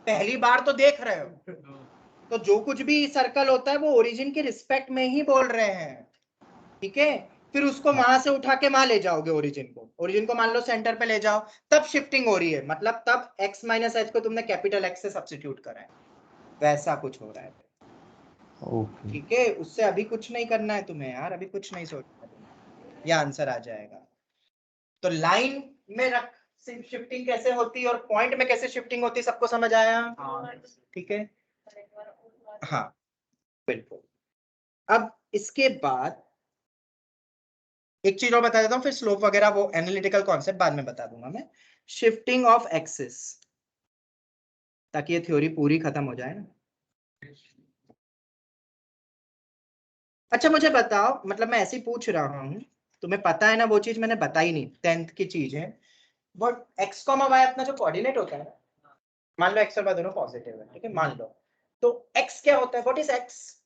पहली बार तो देख रहे हो। तो जो कुछ भी सर्कल होता है वो ओरिजिन के रिस्पेक्ट में ही बोल रहे हैं, ठीक है। फिर उसको वहां से उठा के वहां ले जाओगे ओरिजिन को मान लो सेंटर पे ले जाओ, तब शिफ्टिंग हो रही है, मतलब तब x माइनस एच को तुमने कैपिटल X से सब्स्टिट्यूट करा है, वैसा कुछ हो रहा है। ठीक है, उससे अभी कुछ नहीं करना है तुम्हें यार, अभी कुछ नहीं सोचना है, ये आंसर आ जाएगा। तो लाइन में रख शिफ्टिंग कैसे होती है और पॉइंट में कैसे शिफ्टिंग होती है, सबको समझ आया? ठीक है, हाँ बिल्कुल। अब इसके बाद एक चीज और बता देता हूँ, फिर स्लोप वगैरह वो एनालिटिकल कॉन्सेप्ट बाद में बता दूंगा मैं। शिफ्टिंग ऑफ एक्सिस, ताकि ये थ्योरी पूरी खत्म हो जाए ना। अच्छा मुझे बताओ, मतलब मैं ऐसे ही पूछ रहा हूँ, तुम्हें पता है ना वो चीज मैंने बताई नहीं, 10th की चीज है। बट एक्स कॉमा वाई अपना जो कोऑर्डिनेट होता है, मान लो एक्स और वाई दोनों पॉजिटिव है, ठीक है, मान लो, तो एक्स क्या होता है? What is X?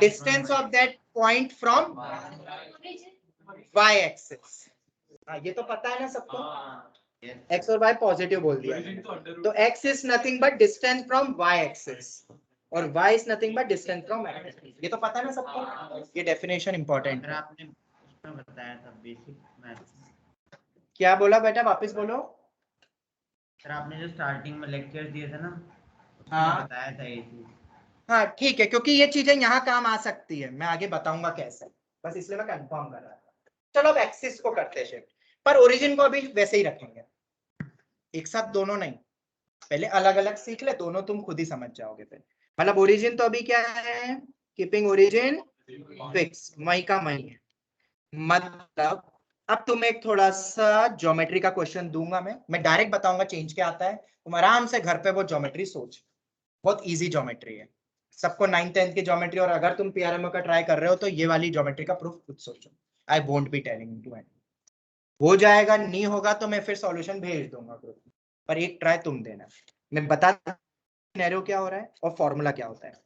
Distance of that point from Y axis. ये तो पता है ना सबको, एक्स और वाई पॉजिटिव बोल दिया, तो X is nothing but distance from Y axis और Y is nothing but distance from X axis. ये तो पता है ना सबको, ये डेफिनेशन इंपॉर्टेंट है। आपने उसमें बताया था बेसिक मैथ्स। क्या बोला बेटा, वापस बोलो। सर आपने जो स्टार्टिंग में लेक्चर दिए थे ना, उसमें हाँ बताया था ये चीज। हाँ ठीक है, क्योंकि ये चीजें यहाँ काम आ सकती है, मैं आगे बताऊंगा कैसे, बस इसलिए मैं कंफर्म कर रहा था। चलो अब एक्सिस को करते हैं शिफ्ट, पर ओरिजिन को अभी वैसे ही रखेंगे, एक साथ दोनों नहीं, पहले अलग अलग सीख ले, दोनों तुम खुद ही समझ जाओगे फिर। मतलब ओरिजिन तो अभी क्या है, कीपिंग ओरिजिन फिक्स, वही का वही है। मतलब अब तुम्हें एक थोड़ा सा ज्योमेट्री का क्वेश्चन दूंगा, मैं डायरेक्ट बताऊंगा चेंज क्या आता है, तुम आराम से घर पे वो ज्योमेट्री सोच, बहुत इजी ज्योमेट्री है, सबको 9th 10th की ज्योमेट्री, और अगर तुम पीआरएमओ का ट्राई कर रहे हो तो ये वाली ज्योमेट्री का प्रूफ खुद सोचो, I won't be telling to any. हो जाएगा, नहीं होगा तो मैं फिर सॉल्यूशन भेज दूंगा ग्रुप में, पर एक ट्राई तुम देना। मैं बता सिनेरियो क्या हो रहा है और फॉर्मूला क्या होता है।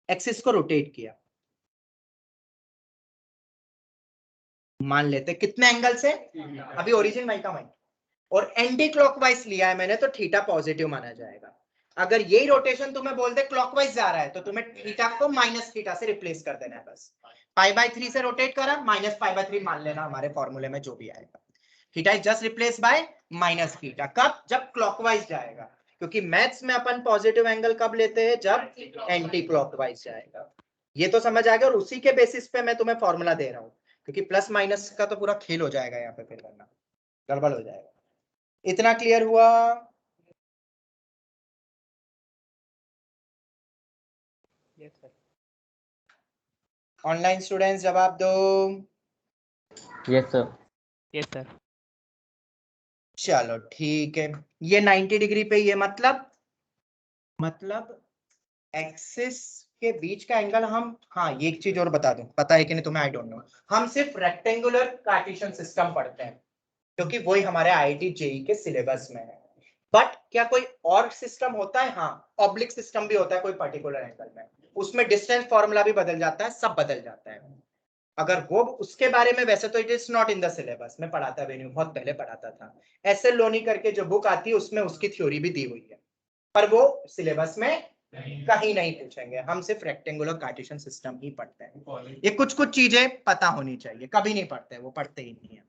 एक्सिस को रोटेट किया, मान लेते कितने एंगल से, अभी ओरिजिन वही का वही, और एंटी क्लॉकवाइज लिया है मैंने, तो थीटा पॉजिटिव माना जाएगा। अगर यही रोटेशन तुम्हें बोल दे क्लॉकवाइज जा रहा है, तो तुम्हें थीटा को माइनस थीटा से रिप्लेस कर देना है बस। π/3 से रोटेट करा, माइनस π/3 मान लेना, हमारे फॉर्मूले में जो भी आएगा। Theta is just replace by minus theta, कब? जब क्लॉकवाइज जाएगा, क्योंकि मैथ्स में अपन पॉजिटिव एंगल कब लेते हैं? जब एंटी क्लॉकवाइज जाएगा। ये तो समझ आ गया, और उसी के बेसिस पे मैं तुम्हें फॉर्मूला दे रहा हूँ, क्योंकि प्लस माइनस का तो पूरा खेल हो जाएगा यहाँ पे, फिर करना गड़बड़ हो जाएगा। इतना क्लियर हुआ? ऑनलाइन स्टूडेंट्स जवाब दो। Yes sir. Yes sir. चलो ठीक है, ये 90 डिग्री पे ये मतलब एक्सिस के बीच का एंगल हम, हाँ ये एक चीज और बता दूं, पता है कि नहीं तुम्हें, आई डोंट नो, हम सिर्फ रेक्टेंगुलर कार्टेशियन सिस्टम पढ़ते हैं, क्योंकि वही हमारे आईआईटी जेईई के सिलेबस में है। बट क्या कोई और सिस्टम होता है? हाँ, ऑब्लिक सिस्टम भी होता है कोई पर्टिकुलर एंगल में, उसमें डिस्टेंस फॉर्मूला भी बदल जाता है, सब बदल जाता है। अगर वो उसके बारे में, वैसे तो it is not in the syllabus, मैं पढ़ाता भी नहीं, बहुत पहले पढ़ाता था। एसएल लोनी करके जो बुक आती है उसमें उसकी थ्योरी भी दी हुई है, पर वो सिलेबस में कहीं नहीं पूछेंगे, हम सिर्फ रेक्टेंगुलर कार्टेशियन सिस्टम ही पढ़ते हैं। ये कुछ कुछ चीजें पता होनी चाहिए, कभी नहीं पढ़ते, वो पढ़ते ही नहीं है।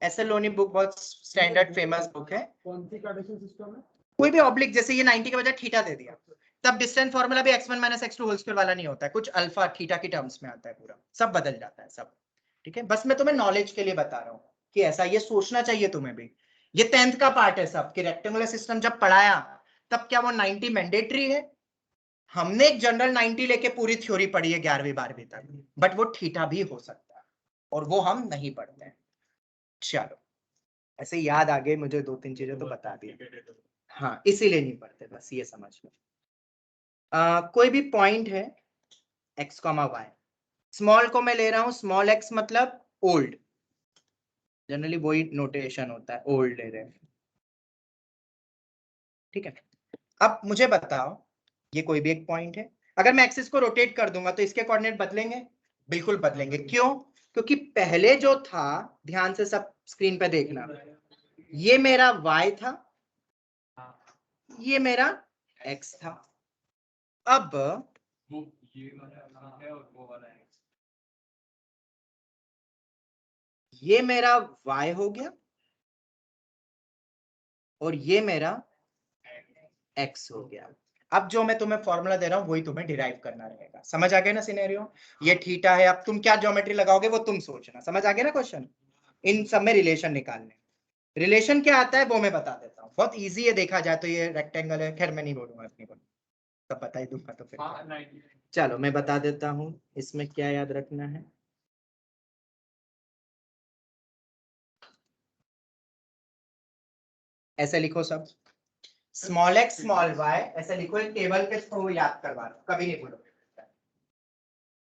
एसएल लोनी बुक बहुत स्टैंडर्ड फेमस बुक है। कौन सी कार्टेशियन सिस्टम है? कोई भी ऑब्लिक, जैसे ये 90 के बजाय थीटा दे दिया, तब डिस्टेंस फॉर्मूला भी x1 minus x2 whole square वाला नहीं होता है, कुछ अल्फा थीटा की टर्म्स में आता है, पूरा सब बदल जाता है सब। ठीक है, बस मैं तुम्हें नॉलेज के लिए बता रहा हूँ कि ऐसा ये सोचना चाहिए तुम्हें भी। ये 10th का पार्ट है सब कि रेक्टेंगुलर सिस्टम जब पढ़ाया तब क्या वो 90 मैंडेटरी है? हमने एक जनरल 90 लेके पूरी थ्योरी पढ़ी है 11वीं 12वीं तक, बट वो थीटा भी हो सकता है और वो हम नहीं पढ़ते हैं। चलो ऐसे याद आ गए मुझे, 2-3 चीजें तो बता दी। हाँ इसीलिए नहीं पढ़ते, बस ये समझ लो। कोई भी पॉइंट है x, y, स्मॉल को मैं ले रहा हूं स्मॉल x मतलब ओल्ड, जनरली वही नोटेशन होता है, ओल्ड ले रहे हैं। ठीक है, अब मुझे बताओ ये कोई भी एक पॉइंट है, अगर मैं एक्सिस को रोटेट कर दूंगा तो इसके कोऑर्डिनेट बदलेंगे? बिल्कुल बदलेंगे। क्यों? क्योंकि पहले जो था, ध्यान से सब स्क्रीन पे देखना, ये मेरा y था, ये मेरा x था। अब ये वाला है और वो वाला है। ये मेरा y हो गया और ये मेरा x हो गया। अब जो मैं तुम्हें फॉर्मूला दे रहा हूं वही तुम्हें डिराइव करना रहेगा। समझ आ गया ना सिनेरियो? ये थीटा है, अब तुम क्या ज्योमेट्री लगाओगे वो तुम सोचना। समझ आ गया ना क्वेश्चन? इन सब में रिलेशन निकालने, रिलेशन क्या आता है वो मैं बता देता हूँ, बहुत इजी है देखा जाए तो। ये रेक्टेंगल है, खैर मैं नहीं बोलूंगा, अपनी बोलूंगा तो पता ही दूंगा तो फिर। चलो मैं बता देता हूँ इसमें क्या याद रखना है। ऐसे लिखो सब, स्मॉल x स्मॉल y, ऐसे लिखो, एक टेबल के थ्रू याद करवा लो, कभी नहीं भूलोगे।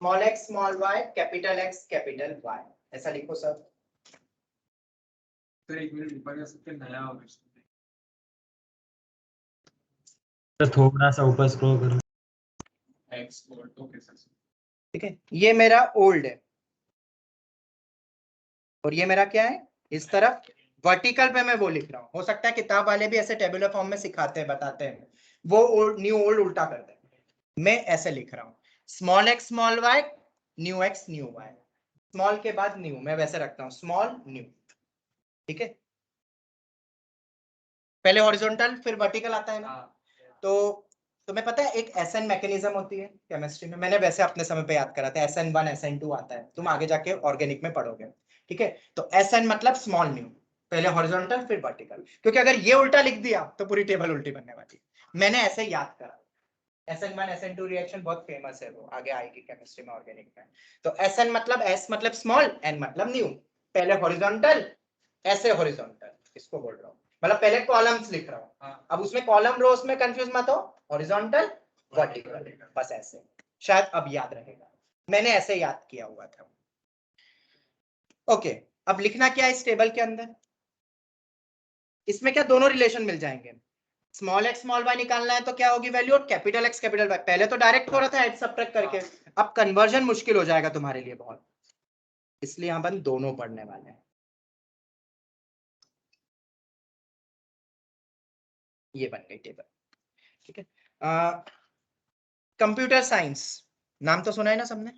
Small x small y, capital X capital Y, ऐसा लिखो सब। तो एक मिनट ऊपर जा सकते, नया हो तो थोड़ा सा ऊपर स्क्रॉल करो। एक्सपोर्ट तो कैसे? ठीक है, ये मेरा ओल्ड है और ये मेरा क्या है इस तरफ वर्टिकल पे मैं वो लिख रहा हूँ। हो सकता है किताब वाले भी ऐसे टेबुलर फॉर्म में सिखाते हैं, बताते हैं, वो ओल्ड न्यू ओल्ड उल्टा करते हैं। मैं ऐसे लिख रहा हूँ small x small y, new x new y, small के बाद न्यू, मैं वैसे रखता हूँ स्मॉल न्यू। ठीक है, पहले हॉरिजॉन्टल फिर वर्टिकल आता है ना। तो तुम्हें पता है एक SN मैकेनिज्म होती है केमिस्ट्री में, मैंने वैसे अपने समय पे याद करा था, SN1 SN2 आता है, तुम आगे जाके ऑर्गेनिक में पढ़ोगे। ठीक है, तो SN मतलब स्मॉल न्यू, पहले हॉरिजॉन्टल फिर वर्टिकल, क्योंकि अगर ये उल्टा लिख दिया तो पूरी टेबल उल्टी बनने वाली। मैंने ऐसे याद करा, SN1 SN2 रिएक्शन बहुत फेमस है, वो आगे आएगी केमिस्ट्री में ऑर्गेनिक में। तो SN मतलब S मतलब स्मॉल, N मतलब न्यू, पहले हॉरिजॉन्टल ऐसे हॉरिजॉन्टल, इसको बोल रहा हूँ, मतलब पहले कॉलम्स लिख रहा हूँ। अब उसमें कॉलम रोज में कंफ्यूज मत हो, हॉरिजॉन्टल वर्टिकल, बस ऐसे, शायद अब याद रहेगा, मैंने ऐसे याद किया हुआ था। ओके, अब लिखना क्या है इस टेबल के अंदर, इसमें क्या दोनों रिलेशन मिल जाएंगे। स्मॉल x स्मॉल y निकालना है तो क्या होगी वैल्यू, और कैपिटल X कैपिटल Y, पहले तो डायरेक्ट हो रहा था ऐड सब्ट्रैक्ट करके, अब कन्वर्जन मुश्किल हो जाएगा तुम्हारे लिए बहुत, इसलिए यहां पर दोनों पढ़ने वाले हैं। ये बन गई टेबल। ठीक है, कंप्यूटर साइंस नाम तो सुना है ना सबने।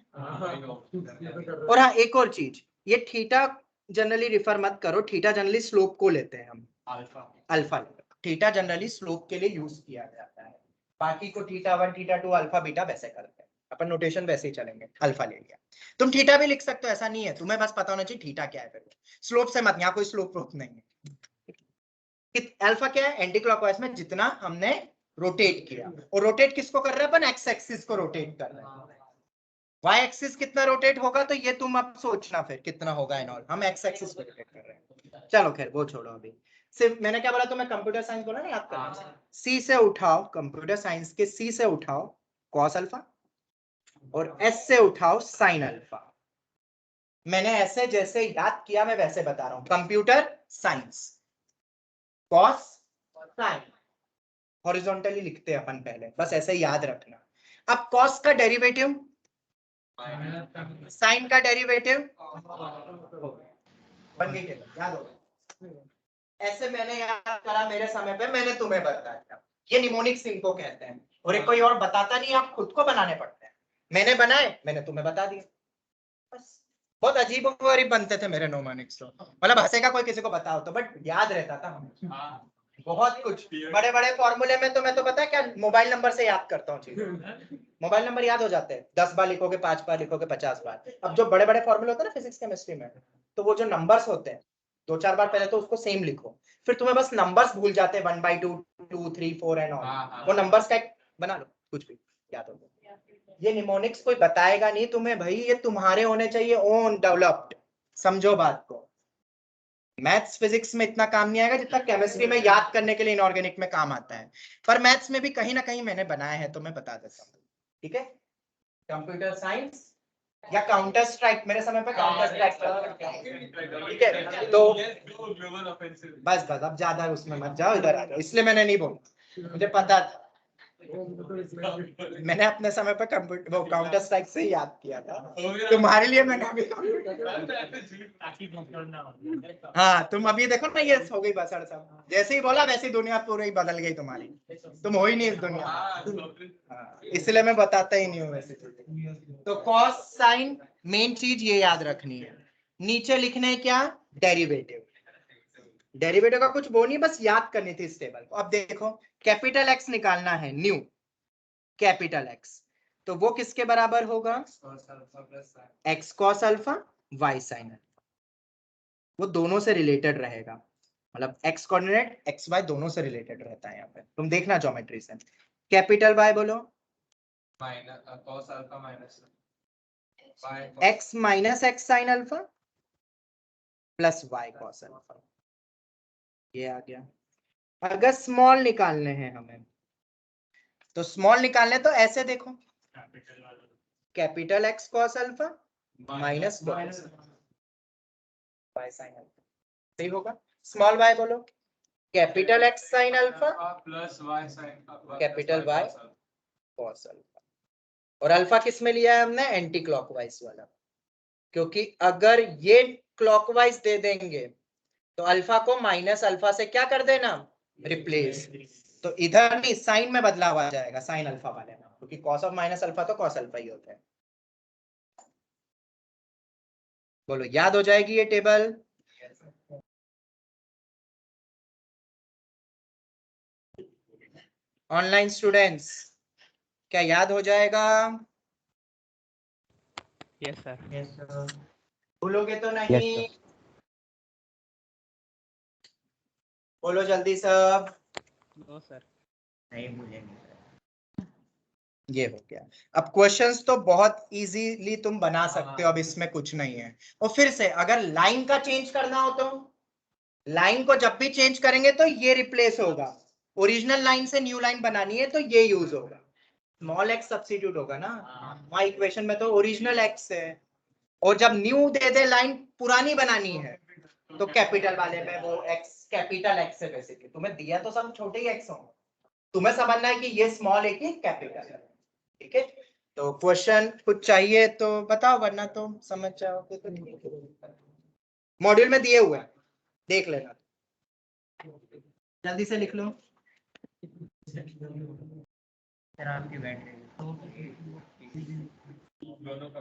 और हाँ एक और चीज, ये थीटा जनरली रिफर मत करो, थीटा जनरली स्लोप को लेते हैं हम, अल्फा थीटा जनरली स्लोप के लिए यूज किया जाता है, बाकी को थीटा 1 थीटा 2 अल्फा बीटा वैसे करते हैं अपन, नोटेशन वैसे ही चलेंगे, अल्फा ले लिया। तुम थीटा भी लिख सकते हो, ऐसा नहीं है, तुम्हें बस पता होना चाहिए थीटा क्या है, फिर स्लोप से मत, यहाँ कोई स्लोप प्रूफ नहीं है। अल्फा क्या है, एंटी क्लॉकवाइज में जितना हमने रोटेट किया, और रोटेट किसको कर रहे हैं अपन, एक्स एक्सिस को रोटेट कर रहे हैं। वाई एक्सिस कितना रोटेट होगा तो ये तुम अब सोचना फिर कितना होगा एंड ऑल, हम एक्स एक्सिस को रोटेट कर रहे हैं। चलो खैर वो छोड़ो, अभी सिर्फ मैंने क्या बोला तुम्हें, कंप्यूटर साइंस बोला ना याद करना, सी से उठाओ, कंप्यूटर साइंस के सी से उठाओ कॉस अल्फा और एस से उठाओ साइन अल्फा। मैंने ऐसे जैसे याद किया मैं वैसे बता रहा हूं, computer science cos sine, horizontally लिखते हैं अपन पहले, बस ऐसे याद रखना। अब कॉस का डेरिवेटिव, साइन का डेरिवेटिव, बन गई याद होगा। ऐसे मैंने याद करा मेरे समय पे, मैंने तुम्हें बताया, ये निमोनिक्स इनको कहते हैं, और एक कोई और बताता नहीं, आप खुद को बनाने पड़ते हैं। मैंने बनाए, मैंने तुम्हें बता दिया, बस। बहुत अजीब गरीब बनते थे मेरे निमोनिक्स तो, मतलब हंसेगा कोई किसी को बताओ तो, बट याद रहता था, बहुत कुछ बड़े बड़े फॉर्मूले में तो मैं तो पता है क्या मोबाइल नंबर से याद करता हूँ चीजें। मोबाइल नंबर याद हो जाते हैं, 10 बार लिखोगे, 5 बार लिखोगे, 50 बार। अब जो बड़े बड़े फॉर्मूले होते हैं ना फिजिक्स केमिस्ट्री में, तो वो जो नंबर्स होते हैं 2-4 बार पहले तो उसको सेम लिखो, फिर तुम्हें बस नंबर्स भूल जाते हैं 1/2, 2, 3, 4 एंड ऑल। वो नंबर्स का एक बना लो, कुछ भी याद हो। ये निमोनिक्स कोई बताएगा नहीं तुम्हें भाई, ये तुम्हारे होने चाहिए ओन डेवलप्ड। समझो बात को। मैथ्स फिजिक्स में इतना काम नहीं आएगा जितना केमिस्ट्री में याद करने के लिए इनऑर्गेनिक में काम आता है, पर मैथ्स में भी कहीं ना कहीं मैंने बनाया है तो मैं बता देता हूँ। ठीक है, कंप्यूटर साइंस या काउंटर स्ट्राइक, मेरे समय पे काउंटर स्ट्राइक। ठीक है, तो बस अब ज्यादा उसमें मत जाओ, इधर आ जाओ, इसलिए मैंने नहीं बोला, मुझे पता था। मैंने अपने समय पे कंप्यूटर वो काउंटर स्ट्राइक से ही याद किया था, तुम्हारे लिए मैंने अभी। हाँ, तुम अभी देखो ना, ये हो गई बसड़ सब, जैसे ही बोला वैसे ही दुनिया पूरी बदल गई तुम्हारी, तुम हो ही नहीं इस दुनिया में। हाँ, इसलिए मैं बताता ही नहीं हूँ वैसे। तो कॉस साइन मेन चीज ये याद रखनी है। नीचे लिखने क्या, डेरिवेटिव। डेरिवेटिव का कुछ वो नहीं, बस याद करनी थी इस टेबल को। अब देखो, कैपिटल एक्स निकालना है, न्यू कैपिटल एक्स, तो वो किसके बराबर होगा, X cos alpha Y sine alpha. वो दोनों से रिलेटेड रहेगा, मतलब एक्स कोऑर्डिनेट एक्स वाई दोनों से रिलेटेड रहता है यहाँ पे, तुम देखना ज्योमेट्री से। कैपिटल वाई बोलो, cos alpha minus X minus X sine alpha plus Y cos alpha, ये आ गया। अगर स्मॉल निकालने हैं हमें, तो स्मॉल निकालने तो ऐसे देखो, capital X cos alpha minus Y sine alpha, सही होगा। स्मॉल वाई बोलो, capital X sine alpha plus y sin capital Y cos alpha. और अल्फा किस में लिया है हमने, एंटी क्लॉकवाइज वाला, क्योंकि अगर ये क्लॉकवाइज दे देंगे तो अल्फा को माइनस अल्फा से क्या कर देना, रिप्लेस। तो इधर नहीं, साइन में बदलाव आ जाएगा साइन अल्फा वाले में, क्योंकि कॉस ऑफ माइनस अल्फा तो कॉस अल्फा ही होता है। बोलो याद हो जाएगी ये टेबल। ऑनलाइन स्टूडेंट्स क्या याद हो जाएगा, यस सर। भूलोगे तो यस नहीं, सर। बोलो जल्दी सब। No sir. नहीं भूलेंगे। ये हो गया। अब क्वेश्चंस तो बहुत इजीली तुम बना सकते हो, अब इसमें कुछ नहीं है। और फिर से अगर लाइन का चेंज करना हो तो लाइन को जब भी चेंज करेंगे तो ये रिप्लेस होगा, ओरिजिनल लाइन से न्यू लाइन बनानी है तो ये यूज होगा, स्मॉल एक्स सब्स्टिट्यूट होगा ना, वहां इक्वेशन में तो ओरिजिनल एक्स है। और जब न्यू दे दे लाइन पुरानी बनानी है तो कैपिटल वाले में वो एक्स कैपिटल एक्स है, बेसिकली तुम्हें दिया तो सब छोटे ही एक्स होंगे, तुम्हें समझना है कि ये स्मॉल है कि कैपिटल है। ठीक है, तो क्वेश्चन कुछ चाहिए तो बताओ, वरना तो समझ जाओगे तो मॉड्यूल में दिए हुए हैं, देख लेना, जल्दी से लिख लो। सर आपकी बैटरी दोनों का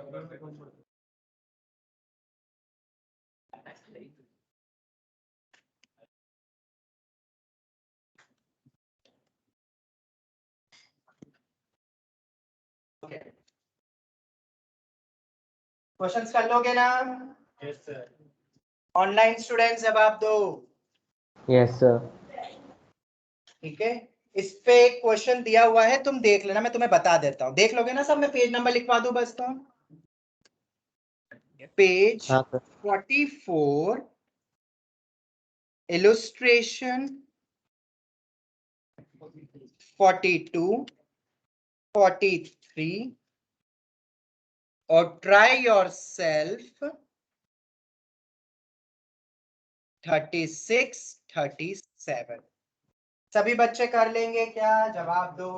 क्वेश्चंस कर लोगे ना, yes sir ऑनलाइन स्टूडेंट जवाब दो। Yes sir. ठीक है, इस पे एक क्वेश्चन दिया हुआ है, तुम देख लेना, मैं तुम्हें बता देता हूँ, देख लोगे ना सब, मैं पेज नंबर लिखवा दूं बस, तो पेज हाँ सर। 44 इलस्ट्रेशन 42 43 और ट्राई योर सेल्फ 36 37। सभी बच्चे कर लेंगे क्या, जवाब दो।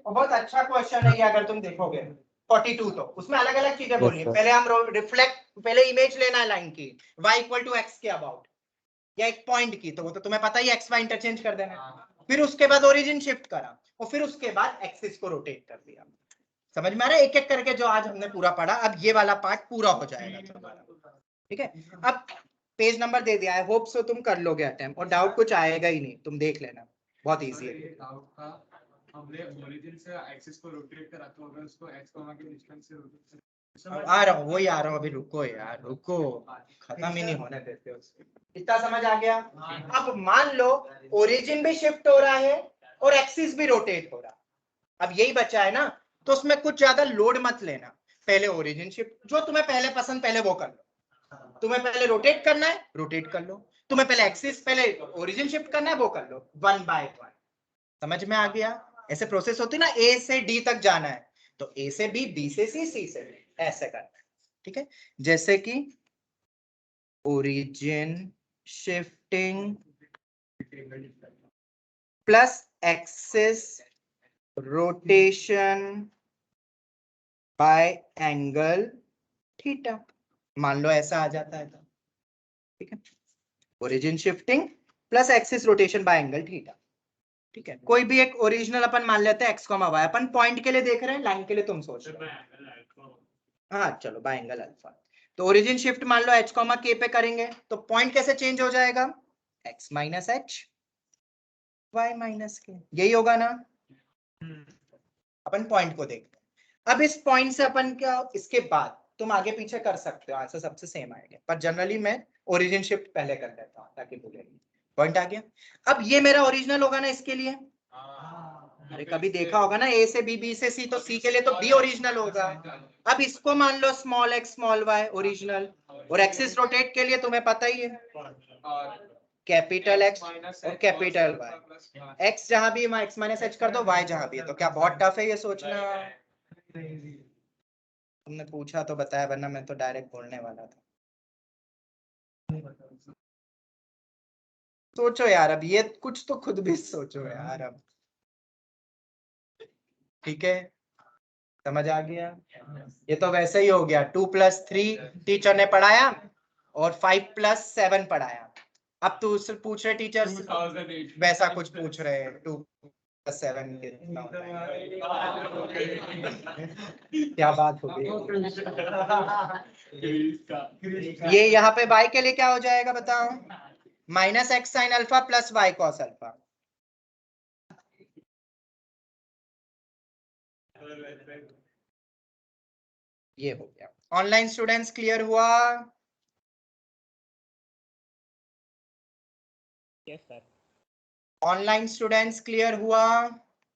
और बहुत अच्छा क्वेश्चन है ये, अगर तुम देखोगे 42 तो उसमें अलग अलग चीजें बोली है। sir. पहले हम रिफ्लेक्ट, पहले इमेज लेना है लाइन की, y इक्वल टू एक्स के अबाउट, या एक पॉइंट की, तो वो तो तुम्हें पता ही एक्स वाई इंटरचेंज कर देना। फिर उसके बाद ओरिजिन शिफ्ट करा, और फिर उसके बाद एक्सिस को रोटेट कर दिया। समझ में आ रहा है, एक एक करके जो आज हमने पूरा पढ़ा, अब ये वाला पार्ट पूरा हो जाएगा तुम्हारा। ठीक है, अब पेज नंबर दे दिया, आई होप सो तुम कर लोगे अटेम्प्ट, और डाउट कुछ आएगा ही नहीं, तुम देख लेना, बहुत इजी है। डाउट था, हमने ओरिजिन से एक्सिस को रोटेट करा, तो अगर उसको x कॉमा के डिस्टेंस से रोटेट आ रहा हूँ, वही आ रहा हूँ, अभी रुको यार, रुको, खत्म ही नहीं होने देते उसको। इतना समझ आ गया? अब मान लो ओरिजिन भी शिफ्ट हो रहा है और एक्सिस भी रोटेट हो रहा है, अब यही बचा है ना, तो उसमें कुछ ज्यादा लोड मत लेना, पहले ओरिजिन शिफ्ट, जो तुम्हें पहले पसंद पहले वो कर लो, तुम्हें पहले रोटेट करना है रोटेट कर लो, तुम्हें पहले एक्सिस पहले ओरिजिन शिफ्ट करना है वो कर लो, 1 by 1। समझ में आ गया? ऐसे प्रोसेस होती है ना, ए से डी तक जाना है तो ए से बी, बी से सी, सी से डी, ऐसे करना है, ठीक है? जैसे कि origin shifting plus axis rotation by angle theta, मान लो ऐसा आ जाता है तो, ठीक है? Origin shifting plus axis rotation by angle theta, ठीक है? कोई भी एक ओरिजिनल अपन मान लेते हैं x, y, अपन पॉइंट के लिए देख रहे हैं, लाइन के लिए तुम सोच रहे हो, हाँ चलो बाय एंगल अल्फा। तो ओरिजिन शिफ्ट मान लो h, k पे करेंगे तो पॉइंट कैसे चेंज हो जाएगा? x minus h, y minus k, यही होगा ना? अपन पॉइंट को देखते हैं। अब इस पॉइंट से अपन क्या, इसके बाद तुम आगे पीछे कर सकते हो, आंसर सबसे सेम आएगा, पर जनरली मैं ओरिजिन शिफ्ट पहले कर देता हूँ ताकि भूलेंगे। पॉइंट आ गया? अब ये मेरा ओरिजिनल होगा ना इसके लिए, अरे कभी देखा होगा ना ए से बी, बी से सी, तो सी के लिए तो बी ओरिजिनल होगा। अब इसको मान लो small x small y original, और एक्सिस रोटेट के लिए तुम्हें पता ही है कैपिटल X और कैपिटल Y, x जहां भी x माइनस h कर दो, y जहां भी है, तो क्या बहुत टफ है ये सोचना? तुमने पूछा तो बताया, वरना मैं तो डायरेक्ट बोलने वाला था। सोचो यार, अब ये कुछ तो खुद भी सोचो यार अब, ठीक है? समझ आ गया? ये तो वैसे ही हो गया, 2 + 3 टीचर ने पढ़ाया और 5 + 7 पढ़ाया। अब तू उससे पूछ रहे टीचर वैसा कुछ पूछ रहे हैं, 2 + 7 कितना होता है? क्या बात हो गई? ये यहाँ पे y के लिए क्या हो जाएगा बताओ? -x sin alpha + y cos alpha. ये हो गया। ऑनलाइन स्टूडेंट्स क्लियर हुआ? Yes sir. Online students clear हुआ?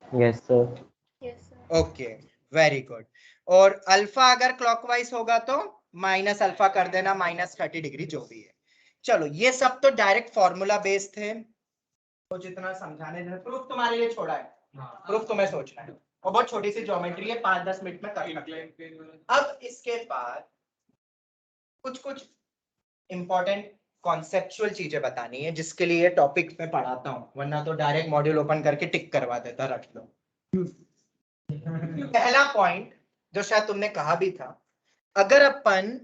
Yes sir. Yes, sir. Okay, very good. और अल्फा अगर क्लॉकवाइज होगा तो माइनस अल्फा कर देना, -30 डिग्री जो भी है। चलो ये सब तो डायरेक्ट फॉर्मूला बेस्ड थे, तो जितना समझाने थे, प्रूफ तुम्हारे लिए छोड़ा है, प्रूफ तुम्हें सोचना है, और बहुत छोटी सी ज्योमेट्री है, 5-10 मिनट में कर सकते हैं। अब इसके बाद कुछ कुछ इंपॉर्टेंट कॉन्सेप्चुअल चीजें बतानी है, जिसके लिए टॉपिक में पढ़ाता हूँ, वरना तो डायरेक्ट मॉड्यूल ओपन करके टिक करवा देता, रख लो। पहला पॉइंट जो शायद तुमने कहा भी था, अगर अपन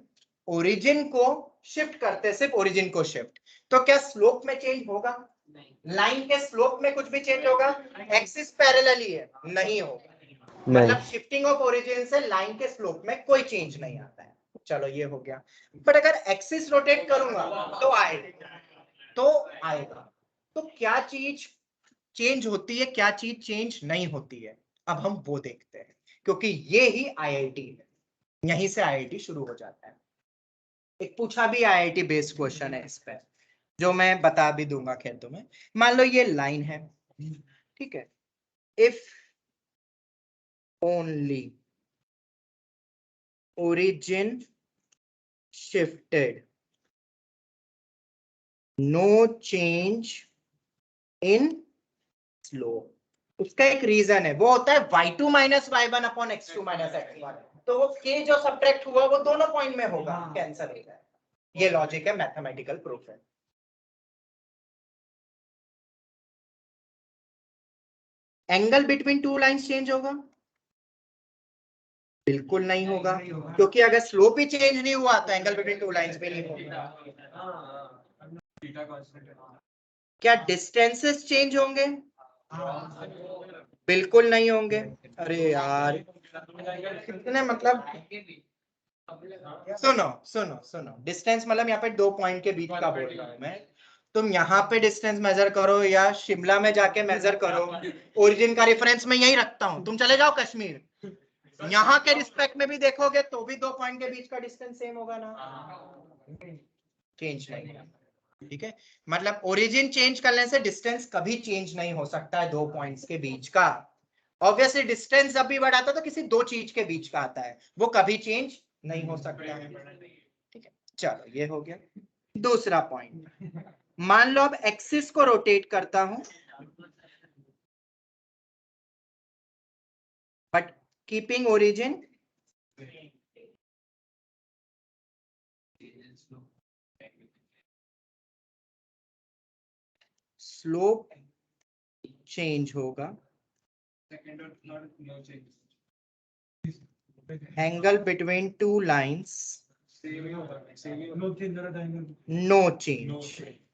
ओरिजिन को शिफ्ट करते, सिर्फ ओरिजिन को शिफ्ट, तो क्या स्लोप में चेंज होगा? लाइन के स्लोप में कुछ भी चेंज होगा? एक्सिस पैरेलल ही है, नहीं होगा। मतलब शिफ्टिंग ऑफ ओरिजिन से लाइन के स्लोप में कोई चेंज नहीं आता है। चलो ये हो गया। बट अगर एक्सिस रोटेट करूंगा तो आएगा। तो क्या चीज चेंज होती है, क्या चीज चेंज नहीं होती है, अब हम वो देखते हैं, क्योंकि ये ही आईआईटी है, यहीं से आईआईटी शुरू हो जाता है। एक पूछा भी आईआईटी बेस्ड क्वेश्चन है इस पे, जो मैं बता भी दूंगा खैर तुम्हें। मान लो ये लाइन है, ठीक है, if only origin shifted, no change in slope। उसका एक रीजन है, वो होता है y2 - y1 upon x2 - x1। तो वो k जो सब्ट्रैक्ट हुआ वो दोनों पॉइंट में होगा, कैंसिल हो जाएगा। ये लॉजिक है, मैथमेटिकल प्रूफ है। Angle between two lines change होगा? बिल्कुल नहीं होगा, क्योंकि अगर स्लोप ही चेंज नहीं हुआ तो एंगल बिटवीन टू लाइंस भी नहीं होगा। क्या डिस्टेंसेस चेंज होंगे? बिल्कुल नहीं होंगे। अरे यार कितने, मतलब सुनो सुनो सुनो, डिस्टेंस मतलब यहाँ पे 2 पॉइंट के बीच का बोल रहा हूँ मैं। तुम यहाँ पे डिस्टेंस मेजर करो या शिमला में जाके मेजर करो, ओरिजिन का रेफरेंस मैं यही रखता हूँ। तुम चले जाओ कश्मीर, यहाँ के रिस्पेक्ट में भी देखोगे तो भी 2 पॉइंट के बीच का डिस्टेंस सेम होगा ना, चेंज नहीं होगा। ठीक है, मतलब ओरिजिन चेंज करने से डिस्टेंस कभी चेंज नहीं हो सकता है 2 पॉइंट्स के बीच का। ऑब्वियसली डिस्टेंस जब भी बढ़ाता है तो किसी 2 चीज के बीच का आता है, वो कभी चेंज नहीं हो सकता है। ठीक है, चलो ये हो गया। दूसरा पॉइंट, मान लो अब एक्सिस को रोटेट करता हूं but keeping origin slope change होगा, सेकंड और third no change, angle between 2 lines same ही होगा, सेम ही होगा, नो चेंज जरा टाइम नो चेंज।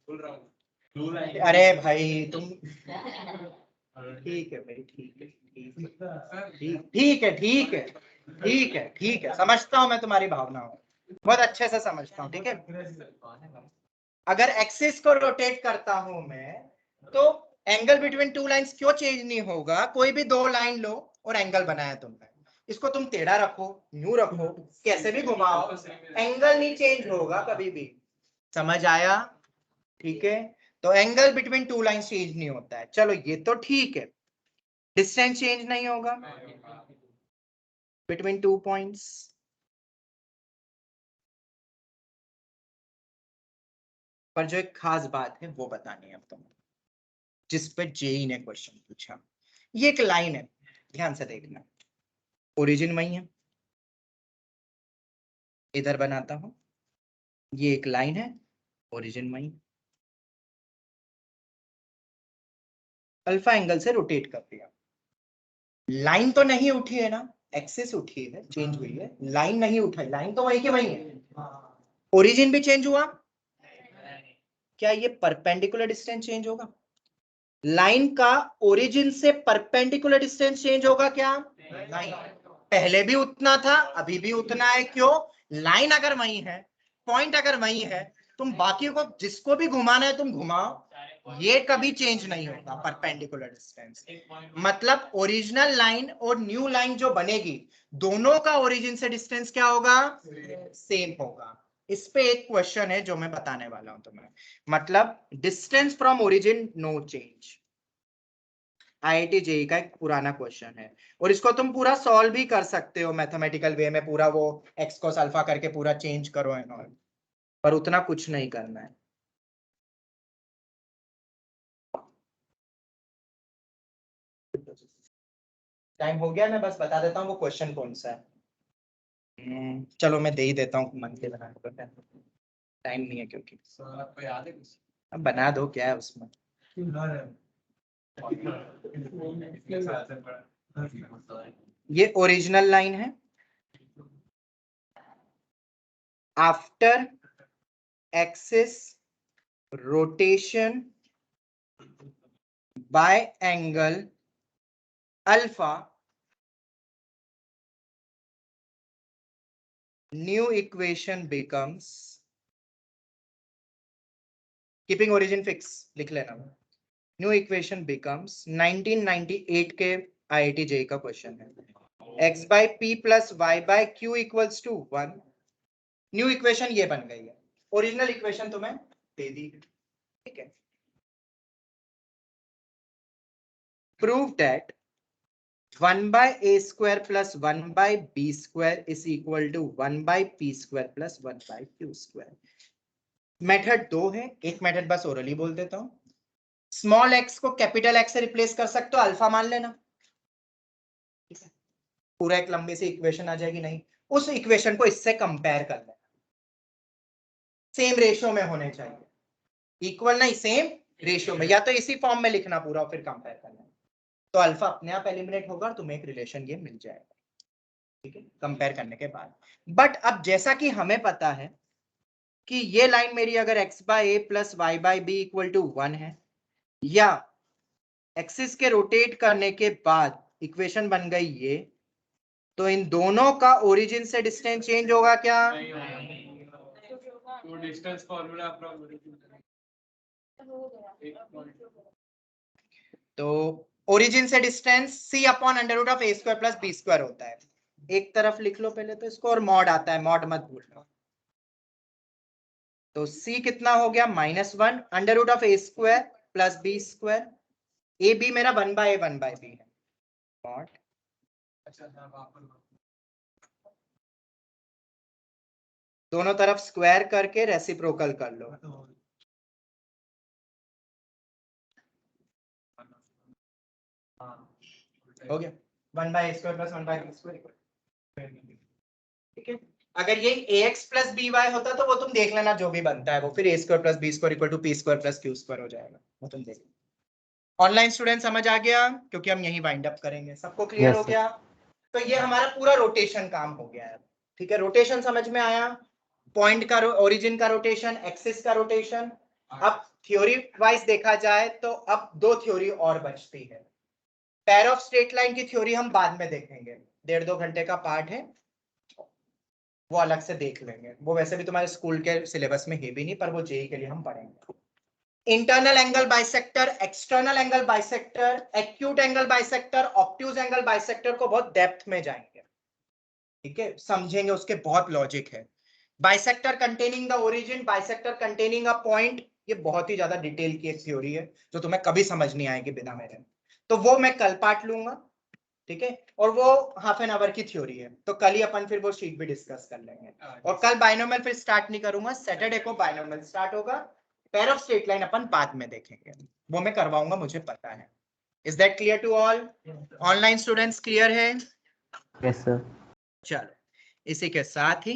बोल रहा हूँ ब्लू लाइन। अरे भाई तुम, ठीक है भाई, ठीक है, ठीक है, ठीक है, ठीक है, ठीक है, समझता हूं मैं तुम्हारी भावनाओं, बहुत अच्छे से समझता हूं। ठीक है, अगर एक्सिस को रोटेट करता हूं मैं तो एंगल बिटवीन 2 लाइंस क्यों चेंज नहीं होगा? कोई भी 2 लाइन लो और एंगल बनाया तुमने, इसको तुम टेढ़ा रखो, यूं रखो, कैसे भी घुमाओ, एंगल नहीं चेंज होगा कभी भी। समझ आया? ठीक है, तो एंगल बिटवीन 2 लाइंस चेंज नहीं होता है। चलो ये तो ठीक है, डिस्टेंस चेंज नहीं होगा बिटवीन 2 पॉइंट्स। पर जो एक खास बात है वो बतानी है अब तुम, जिस पे जेई ने क्वेश्चन पूछा। ये एक लाइन है, ध्यान से देखना, ओरिजिन वही है, इधर बनाता हूं, ये एक लाइन है, ओरिजिन वही, अल्फा एंगल से रोटेट कर दिया। लाइन तो नहीं उठी है ना, एक्सिस उठी है, चेंज हुई है, लाइन नहीं उठाई, लाइन तो वही की वही है। ओरिजिन भी चेंज हुआ, क्या ये परपेंडिकुलर डिस्टेंस चेंज होगा? लाइन का ओरिजिन से परपेंडिकुलर डिस्टेंस चेंज होगा क्या? नहीं, पहले भी उतना था, अभी भी उतना है। क्यों? लाइन अगर वही है, पॉइंट अगर वही है, तुम बाकी को जिसको भी घुमाना है तुम घुमाओ, ये कभी चेंज नहीं होगा परपेंडिकुलर डिस्टेंस। मतलब ओरिजिनल लाइन और न्यू लाइन जो बनेगी, दोनों का ओरिजिन से डिस्टेंस क्या होगा? सेम होगा। इस पे एक क्वेश्चन है जो मैं बताने वाला हूं तुम्हें, मतलब distance from origin no change, IIT JEE का एक पुराना क्वेश्चन है, और इसको तुम पूरा सॉल्व भी कर सकते हो मैथमेटिकल वे में, पूरा वो एक्स कोस अल्फा करके पूरा चेंज करो एंड ऑल, पर उतना कुछ नहीं करना है। टाइम हो गया, मैं बस बता देता हूँ वो क्वेश्चन कौन सा है। चलो मैं दे ही देता हूँ, मन के बना दो, टाइम नहीं है क्योंकि। सर आपको याद है कुछ? अब बना दो, क्या है उसमें। ये ओरिजिनल लाइन है, after axis rotation by angle alpha, new equation becomes, keeping origin fix लिख लेना, न्यू इक्वेशन बिकम्स 1998 के आईआईटी जेईई का क्वेश्चन है, x by P plus Y by Q equals to 1। New equation ये बन गई है, ओरिजिनल इक्वेशन तुम्हें दे दी। ठीक है, prove that 1 by a square plus 1 by b square is equal to 1 by p square plus 1 by q square। Method 2 है, एक method बस ओरली बोल देता हूं। स्मॉल एक्स को कैपिटल एक्स से रिप्लेस कर सकते हो, अल्फा मान लेना, ठीक है, पूरा एक लंबी सी इक्वेशन आ जाएगी। नहीं, उस इक्वेशन को इससे कंपेयर कर लेना, सेम रेशियो में होने चाहिए, इक्वल नहीं, सेम रेशियो में, या तो इसी फॉर्म में लिखना पूरा और फिर कंपेयर करना, तो अल्फा अपने आप एलिमिनेट होगा और तुम्हें एक रिलेशन ये मिल जाएगा। ठीक है, कंपेयर करने के बाद। बट अब जैसा कि हमें पता है कि ये लाइन मेरी अगर x by A plus Y by B equal to 1 है, या एक्सिस के रोटेट करने के बाद इक्वेशन बन गई ये तो इन दोनों का ओरिजिन से डिस्टेंस चेंज होगा क्या? नहीं होगा। तो डिस्टेंस फॉर्मूला फ्रॉम ओरिजिन तो ओरिजिन से distance c upon under root of a square plus b square होता है। एक तरफ लिख लो पहले तो इसको, और मॉड आता है, मॉड मत भूलना। तो c कितना हो गया -1 under root of a square plus b square. A B मेरा 1/a है मॉड। अच्छा था वहां पर दोनों तरफ स्क्वायर करके रेसिप्रोकल कर लो। हो गया 1/a square plus 1/b square. ठीक है, अगर ये ax प्लस by होता तो वो तुम देख लेना, जो भी बनता है वो फिर a square plus b square equal to p square plus q square हो जाएगा, वो तुम देख लेना। ऑनलाइन स्टूडेंट समझ आ गया? क्योंकि हम यही वाइंड अप करेंगे। सबको क्लियर Yes, हो sir. गया? तो ये हमारा पूरा रोटेशन काम हो गया है। ठीक है, रोटेशन समझ में आया? पॉइंट का ओरिजिन का रोटेशन, एक्सिस का रोटेशन। अब थ्योरी वाइज देखा जाए तो अब 2 थ्योरी और बचती है। पेयर ऑफ स्ट्रेट लाइन की थ्योरी हम बाद में देखेंगे, 1.5-2 घंटे का पार्ट है, वो अलग से देख लेंगे। वो वैसे भी तुम्हारे स्कूल के सिलेबस में है भी नहीं, पर वो जेई के लिए हम पढ़ेंगे। Internal angle bisector, external angle bisector, acute angle bisector, obtuse angle bisector को बहुत डेप्थ में जाएंगे। ठीक है, समझेंगे, उसके बहुत लॉजिक है। Bisector containing the origin, bisector containing a point, ये बहुत ही ज्यादा डिटेल की एक थ्योरी है जो तुम्हें कभी समझ नहीं आएगी बिना मेरे। तो वो मैं कल पार्ट लूंगा। ठीक है, और वो हाफ एन आवर की थ्योरी है, तो कल ही अपन फिर वो शीट भी डिस्कस कर लेंगे। और कल बाइनोमियल फिर स्टार्ट नहीं करूंगा, सैटरडे को बाइनोमियल स्टार्ट होगा। पेयर ऑफ स्ट्रेट लाइन अपन बाद में देखेंगे, वो मैं करवाऊंगा, मुझे पता है। Is that clear to all? Online students clear है? Yes, sir. चलो, इसी के साथ ही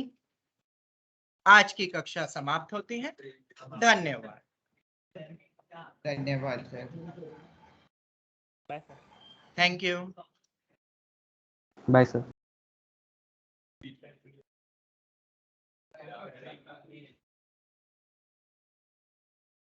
आज की कक्षा समाप्त होती है। धन्यवाद। धन्यवाद sir. Thank you. Bye, sir.